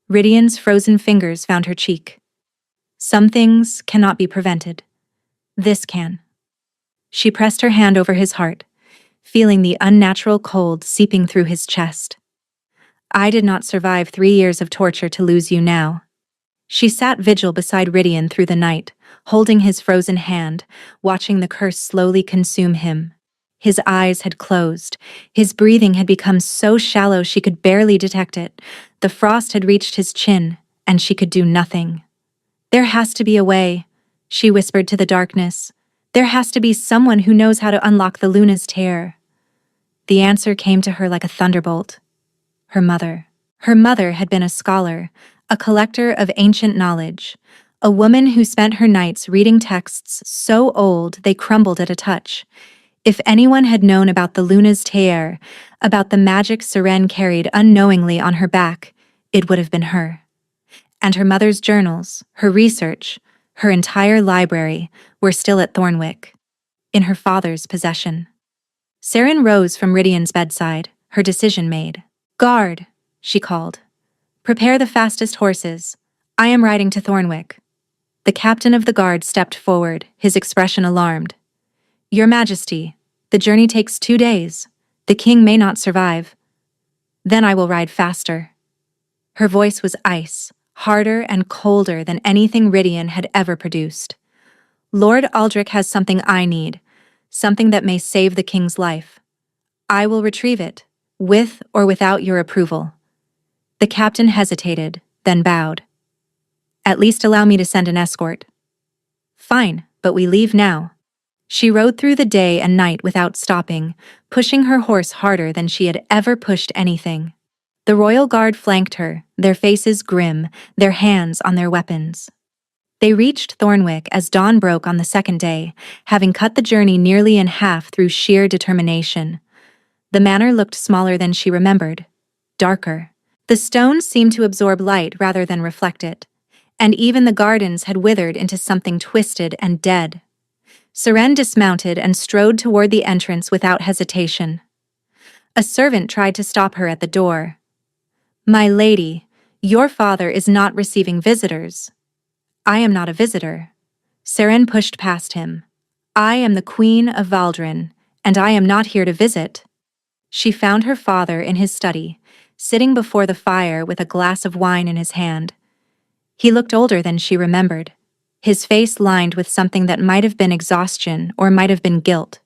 Rydian's frozen fingers found her cheek. Some things cannot be prevented. This can. She pressed her hand over his heart, feeling the unnatural cold seeping through his chest. I did not survive 3 years of torture to lose you now. She sat vigil beside Rydian through the night, holding his frozen hand, watching the curse slowly consume him. His eyes had closed. His breathing had become so shallow she could barely detect it. The frost had reached his chin, and she could do nothing. There has to be a way, she whispered to the darkness. There has to be someone who knows how to unlock the Luna's tear. The answer came to her like a thunderbolt. Her mother. Her mother had been a scholar, a collector of ancient knowledge, a woman who spent her nights reading texts so old they crumbled at a touch. If anyone had known about the Luna's tear, about the magic Seren carried unknowingly on her back, it would have been her. And her mother's journals, her research, her entire library were still at Thornwick, in her father's possession. Seren rose from Rydian's bedside, her decision made. Guard, she called. Prepare the fastest horses. I am riding to Thornwick. The captain of the guard stepped forward, his expression alarmed. Your Majesty, the journey takes 2 days. The king may not survive. Then I will ride faster. Her voice was ice, harder and colder than anything Rydian had ever produced. Lord Aldrich has something I need, something that may save the king's life. I will retrieve it, with or without your approval. The captain hesitated, then bowed. At least allow me to send an escort. Fine, but we leave now. She rode through the day and night without stopping, pushing her horse harder than she had ever pushed anything. The royal guard flanked her, their faces grim, their hands on their weapons. They reached Thornwick as dawn broke on the second day, having cut the journey nearly in half through sheer determination. The manor looked smaller than she remembered, darker. The stones seemed to absorb light rather than reflect it, and even the gardens had withered into something twisted and dead. Seren dismounted and strode toward the entrance without hesitation. A servant tried to stop her at the door. My lady, your father is not receiving visitors. I am not a visitor. Seren pushed past him. I am the Queen of Valdrin, and I am not here to visit. She found her father in his study, sitting before the fire with a glass of wine in his hand. He looked older than she remembered, his face lined with something that might have been exhaustion or might have been guilt.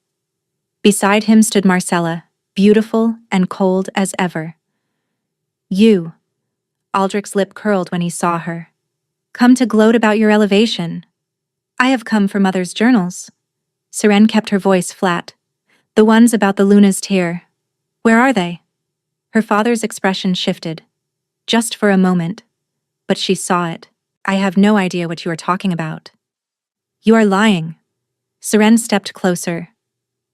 Beside him stood Marcella, beautiful and cold as ever. You. Aldrich's lip curled when he saw her. Come to gloat about your elevation. I have come for Mother's journals. Seren kept her voice flat. The ones about the Luna's tear. Where are they? Her father's expression shifted. Just for a moment. But she saw it. I have no idea what you are talking about. You are lying. Seren stepped closer.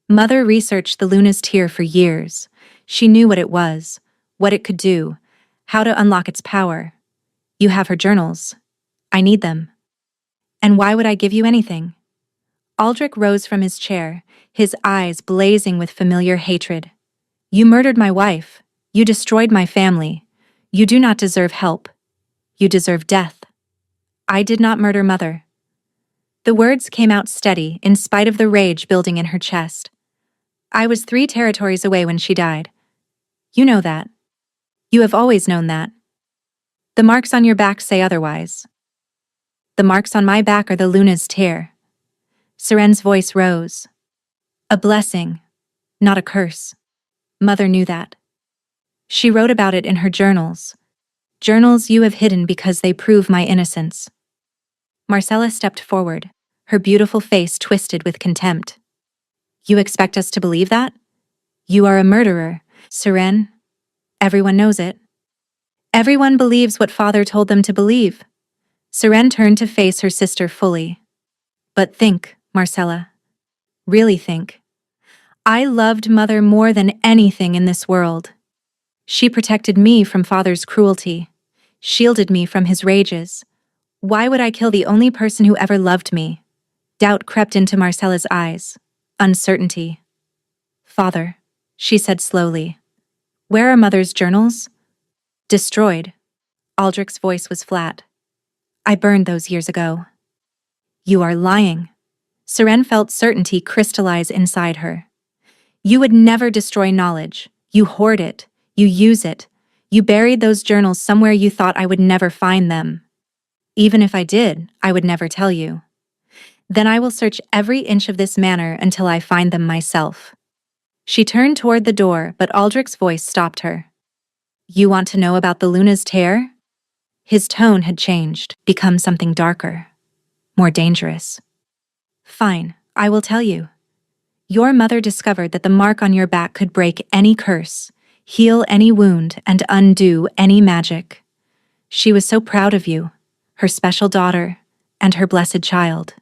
Mother researched the Luna's tear for years. She knew what it was, what it could do, how to unlock its power. You have her journals. I need them. And why would I give you anything? Aldrich rose from his chair, his eyes blazing with familiar hatred. You murdered my wife. You destroyed my family. You do not deserve help. You deserve death. I did not murder Mother. The words came out steady in spite of the rage building in her chest. I was 3 territories away when she died. You know that. You have always known that. The marks on your back say otherwise. The marks on my back are the Luna's tear. Seren's voice rose. A blessing, not a curse. Mother knew that. She wrote about it in her journals. Journals you have hidden because they prove my innocence. Marcella stepped forward, her beautiful face twisted with contempt. You expect us to believe that? You are a murderer, Seren. Everyone knows it. Everyone believes what Father told them to believe. Seren turned to face her sister fully. But think, Marcella. Really think. I loved Mother more than anything in this world. She protected me from Father's cruelty, shielded me from his rages. Why would I kill the only person who ever loved me? Doubt crept into Marcella's eyes. Uncertainty. Father, she said slowly. Where are Mother's journals? Destroyed. Aldrich's voice was flat. I burned those years ago. You are lying. Seren felt certainty crystallize inside her. You would never destroy knowledge. You hoard it. You use it. You buried those journals somewhere you thought I would never find them. Even if I did, I would never tell you. Then I will search every inch of this manor until I find them myself. She turned toward the door, but Aldrich's voice stopped her. You want to know about the Luna's tear? His tone had changed, become something darker, more dangerous. Fine, I will tell you. Your mother discovered that the mark on your back could break any curse, heal any wound, and undo any magic. She was so proud of you, her special daughter, and her blessed child.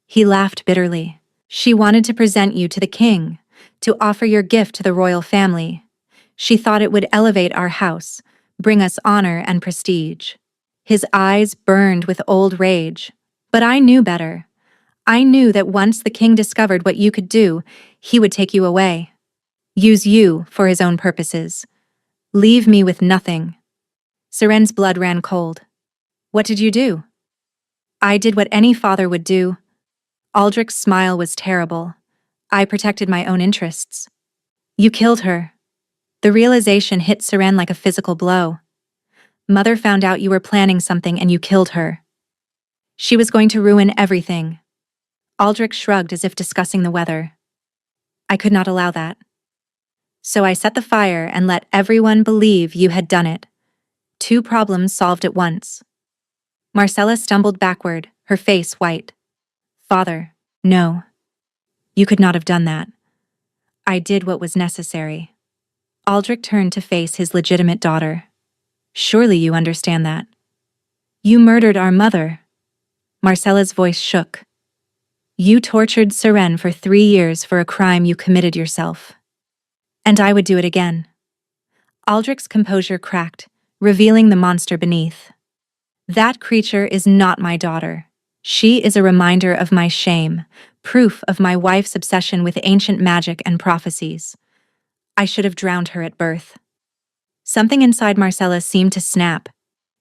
He laughed bitterly. She wanted to present you to the king, to offer your gift to the royal family. She thought it would elevate our house, bring us honor and prestige. His eyes burned with old rage. But I knew better. I knew that once the king discovered what you could do, he would take you away. Use you for his own purposes. Leave me with nothing. Seren's blood ran cold. What did you do? I did what any father would do. Aldrich's smile was terrible. I protected my own interests. You killed her. The realization hit Seren like a physical blow. Mother found out you were planning something and you killed her. She was going to ruin everything. Aldrich shrugged as if discussing the weather. I could not allow that. So I set the fire and let everyone believe you had done it. 2 problems solved at once. Marcella stumbled backward, her face white. Father, no. You could not have done that. I did what was necessary. Aldrich turned to face his legitimate daughter. Surely you understand that. You murdered our mother. Marcella's voice shook. You tortured Seren for 3 years for a crime you committed yourself. And I would do it again. Aldrich's composure cracked, revealing the monster beneath. That creature is not my daughter. She is a reminder of my shame, proof of my wife's obsession with ancient magic and prophecies. I should have drowned her at birth. Something inside Marcella seemed to snap.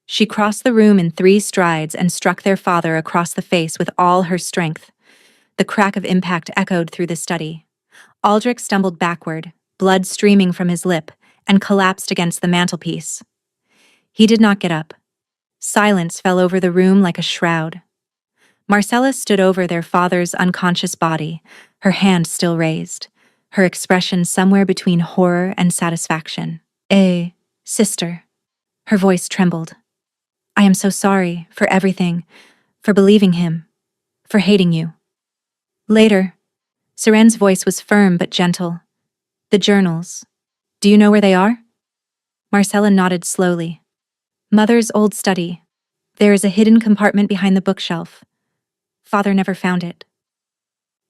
She crossed the room in 3 strides and struck their father across the face with all her strength. The crack of impact echoed through the study. Aldrich stumbled backward, blood streaming from his lip, and collapsed against the mantelpiece. He did not get up. Silence fell over the room like a shroud. Marcella stood over their father's unconscious body, her hand still raised, her expression somewhere between horror and satisfaction. Sister. Her voice trembled. I am so sorry for everything, for believing him, for hating you. Later, Seren's voice was firm but gentle. The journals. Do you know where they are? Marcella nodded slowly. Mother's old study. There is a hidden compartment behind the bookshelf. Father never found it.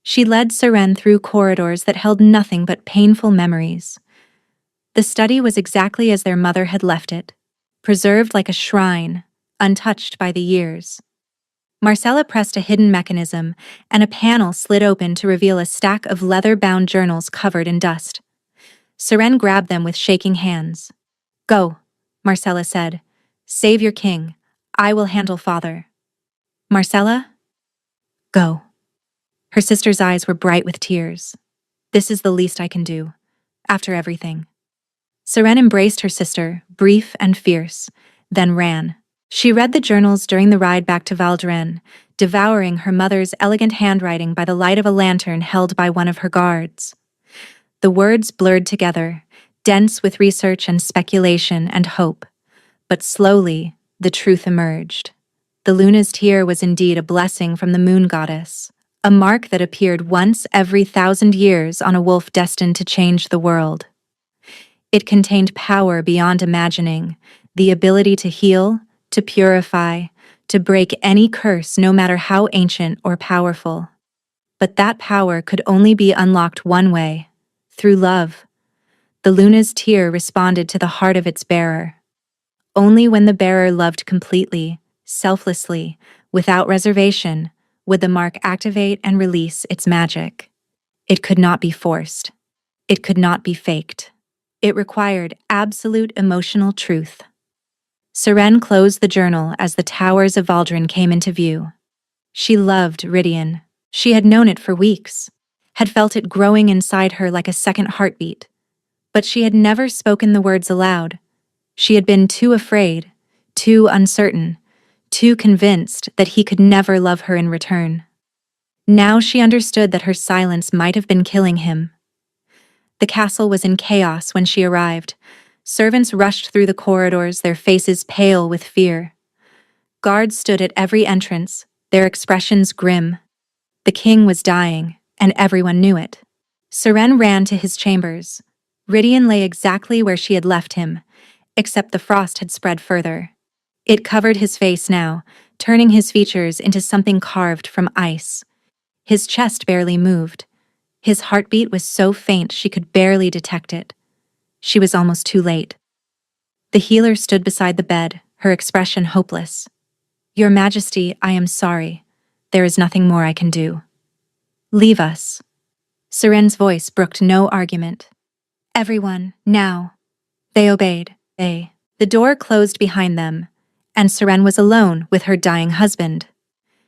She led Seren through corridors that held nothing but painful memories. The study was exactly as their mother had left it, preserved like a shrine, untouched by the years. Marcella pressed a hidden mechanism, and a panel slid open to reveal a stack of leather-bound journals covered in dust. Seren grabbed them with shaking hands. Go, Marcella said. Save your king. I will handle father. Marcella? Go. Her sister's eyes were bright with tears. This is the least I can do, after everything. Seren embraced her sister, brief and fierce, then ran. She read the journals during the ride back to Valdren, devouring her mother's elegant handwriting by the light of a lantern held by one of her guards. The words blurred together, dense with research and speculation and hope. But slowly, the truth emerged. The Luna's tear was indeed a blessing from the moon goddess, a mark that appeared once every 1,000 years on a wolf destined to change the world. It contained power beyond imagining, the ability to heal, to purify, to break any curse, no matter how ancient or powerful. But that power could only be unlocked one way, through love. The luna's tear responded to the heart of its bearer. Only when the bearer loved completely, selflessly, without reservation, would the mark activate and release its magic. It could not be forced. It could not be faked. It required absolute emotional truth. Seren closed the journal as the towers of Valdrin came into view. She loved Rydian. She had known it for weeks, had felt it growing inside her like a second heartbeat. But she had never spoken the words aloud. She had been too afraid, too uncertain, too convinced that he could never love her in return. Now she understood that her silence might have been killing him. The castle was in chaos when she arrived. Servants rushed through the corridors, their faces pale with fear. Guards stood at every entrance, their expressions grim. The king was dying, and everyone knew it. Seren ran to his chambers. Rydian lay exactly where she had left him, except the frost had spread further. It covered his face now, turning his features into something carved from ice. His chest barely moved. His heartbeat was so faint she could barely detect it. She was almost too late. The healer stood beside the bed, her expression hopeless. "Your Majesty, I am sorry. There is nothing more I can do. Leave us." Seren's voice brooked no argument. "Everyone, now." They obeyed. The door closed behind them, and Seren was alone with her dying husband.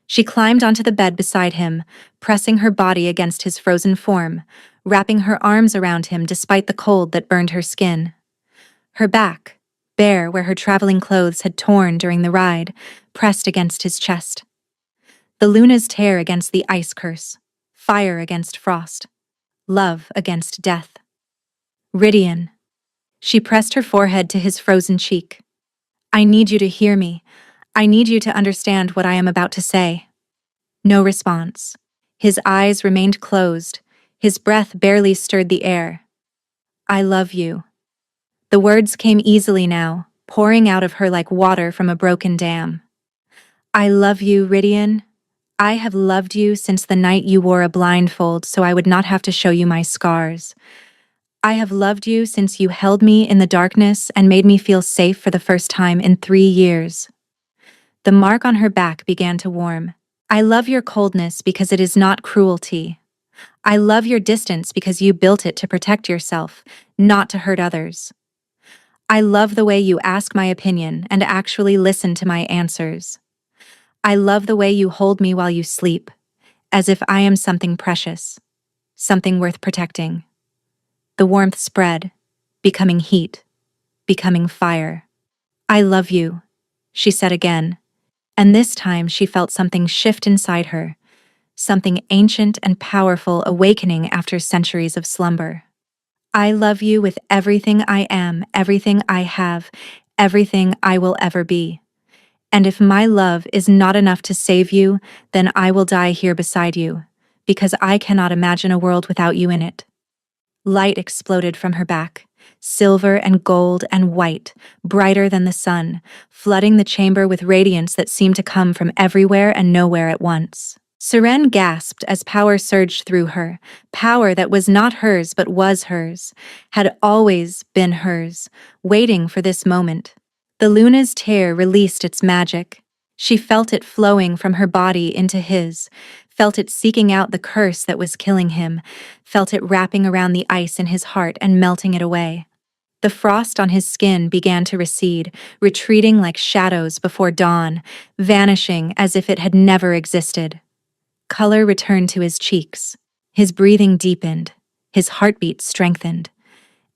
She climbed onto the bed beside him, pressing her body against his frozen form, wrapping her arms around him despite the cold that burned her skin. Her back, bare where her traveling clothes had torn during the ride, pressed against his chest. The luna's tear against the ice curse, fire against frost, love against death. Rydian. She pressed her forehead to his frozen cheek. "I need you to hear me. I need you to understand what I am about to say." No response. His eyes remained closed. His breath barely stirred the air. "I love you." The words came easily now, pouring out of her like water from a broken dam. "I love you, Rydian. I have loved you since the night you wore a blindfold so I would not have to show you my scars. I have loved you since you held me in the darkness and made me feel safe for the first time in 3 years." The mark on her back began to warm. "I love your coldness because it is not cruelty. I love your distance because you built it to protect yourself, not to hurt others. I love the way you ask my opinion and actually listen to my answers. I love the way you hold me while you sleep, as if I am something precious, something worth protecting." The warmth spread, becoming heat, becoming fire. "I love you," she said again, and this time she felt something shift inside her, something ancient and powerful awakening after centuries of slumber. "I love you with everything I am, everything I have, everything I will ever be. And if my love is not enough to save you, then I will die here beside you, because I cannot imagine a world without you in it." Light exploded from her back, silver and gold and white, brighter than the sun, flooding the chamber with radiance that seemed to come from everywhere and nowhere at once. Seren gasped as power surged through her, power that was not hers but was hers, had always been hers, waiting for this moment. The luna's tear released its magic. She felt it flowing from her body into his, felt it seeking out the curse that was killing him, felt it wrapping around the ice in his heart and melting it away. The frost on his skin began to recede, retreating like shadows before dawn, vanishing as if it had never existed. Color returned to his cheeks. His breathing deepened, his heartbeat strengthened,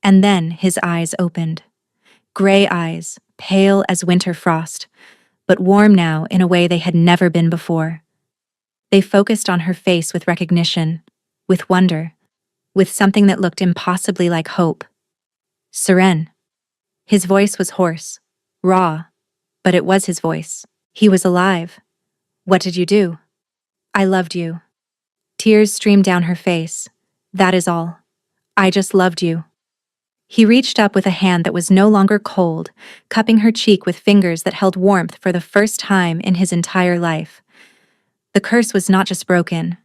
and then his eyes opened. Gray eyes, pale as winter frost, but warm now in a way they had never been before. They focused on her face with recognition, with wonder, with something that looked impossibly like hope. "Seren." His voice was hoarse, raw, but it was his voice. He was alive. "What did you do?" "I loved you." Tears streamed down her face. "That is all. I just loved you." He reached up with a hand that was no longer cold, cupping her cheek with fingers that held warmth for the first time in his entire life. The curse was not just broken,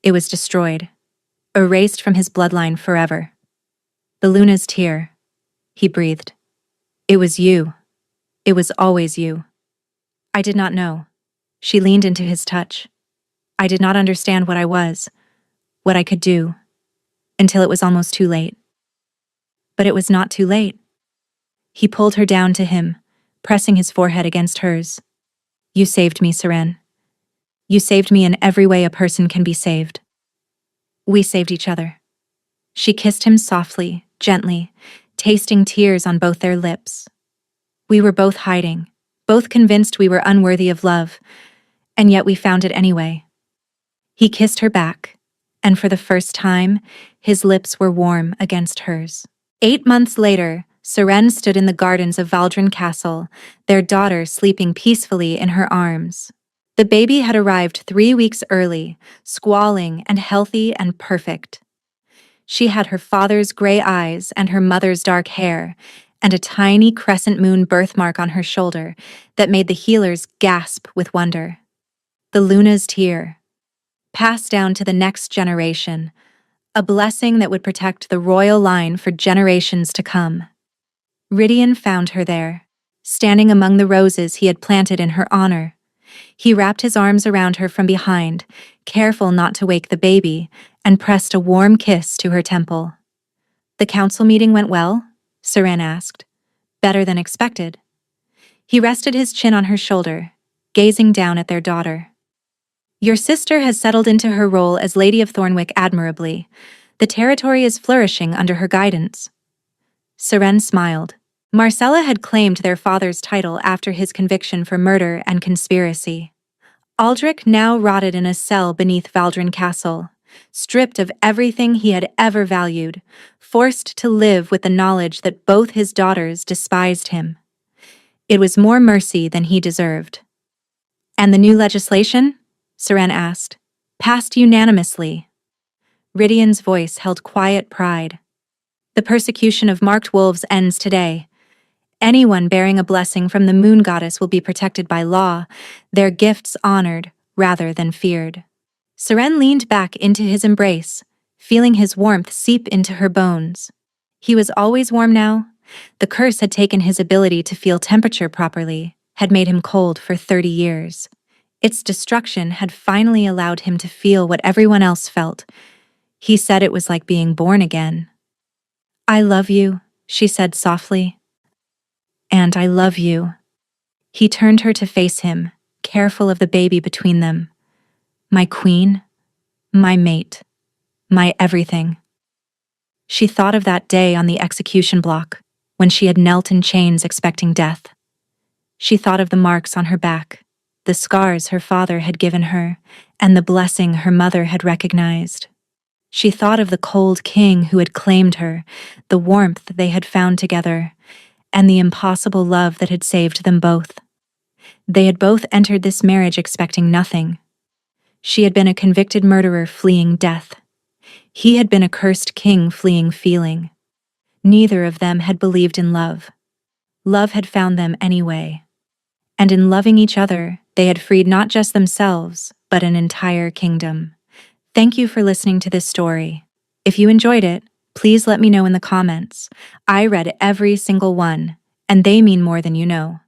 it was destroyed, erased from his bloodline forever. The Luna's tear, he breathed. It was you. It was always you. I did not know. She leaned into his touch. I did not understand what I was, what I could do, until it was almost too late. But it was not too late. He pulled her down to him, pressing his forehead against hers. You saved me, Seren. You saved me in every way a person can be saved. We saved each other. She kissed him softly, gently, tasting tears on both their lips. We were both hiding, both convinced we were unworthy of love, and yet we found it anyway. He kissed her back, and for the first time, his lips were warm against hers. 8 months later, Seren stood in the gardens of Valdrin Castle, their daughter sleeping peacefully in her arms. The baby had arrived 3 weeks early, squalling and healthy and perfect. She had her father's gray eyes and her mother's dark hair, and a tiny crescent moon birthmark on her shoulder that made the healers gasp with wonder. The Luna's tear, passed down to the next generation, a blessing that would protect the royal line for generations to come. Rydian found her there, standing among the roses he had planted in her honor. He wrapped his arms around her from behind, careful not to wake the baby, and pressed a warm kiss to her temple. The council meeting went well? Seren asked. Better than expected. He rested his chin on her shoulder, gazing down at their daughter. Your sister has settled into her role as Lady of Thornwick admirably. The territory is flourishing under her guidance. Seren smiled. Marcella had claimed their father's title after his conviction for murder and conspiracy. Aldrich now rotted in a cell beneath Valdrin Castle, stripped of everything he had ever valued, forced to live with the knowledge that both his daughters despised him. It was more mercy than he deserved. And the new legislation? Seren asked. Passed unanimously. Rydian's voice held quiet pride. The persecution of marked wolves ends today. Anyone bearing a blessing from the moon goddess will be protected by law, their gifts honored rather than feared. Seren leaned back into his embrace, feeling his warmth seep into her bones. He was always warm now. The curse had taken his ability to feel temperature properly, had made him cold for 30 years. Its destruction had finally allowed him to feel what everyone else felt. He said it was like being born again. I love you, she said softly. And I love you. He turned her to face him, careful of the baby between them. My queen, my mate, my everything. She thought of that day on the execution block, when she had knelt in chains expecting death. She thought of the marks on her back, the scars her father had given her, and the blessing her mother had recognized. She thought of the cold king who had claimed her, the warmth they had found together, and the impossible love that had saved them both. They had both entered this marriage expecting nothing. She had been a convicted murderer fleeing death. He had been a cursed king fleeing feeling. Neither of them had believed in love. Love had found them anyway. And in loving each other, they had freed not just themselves, but an entire kingdom. Thank you for listening to this story. If you enjoyed it, please let me know in the comments. I read every single one, and they mean more than you know.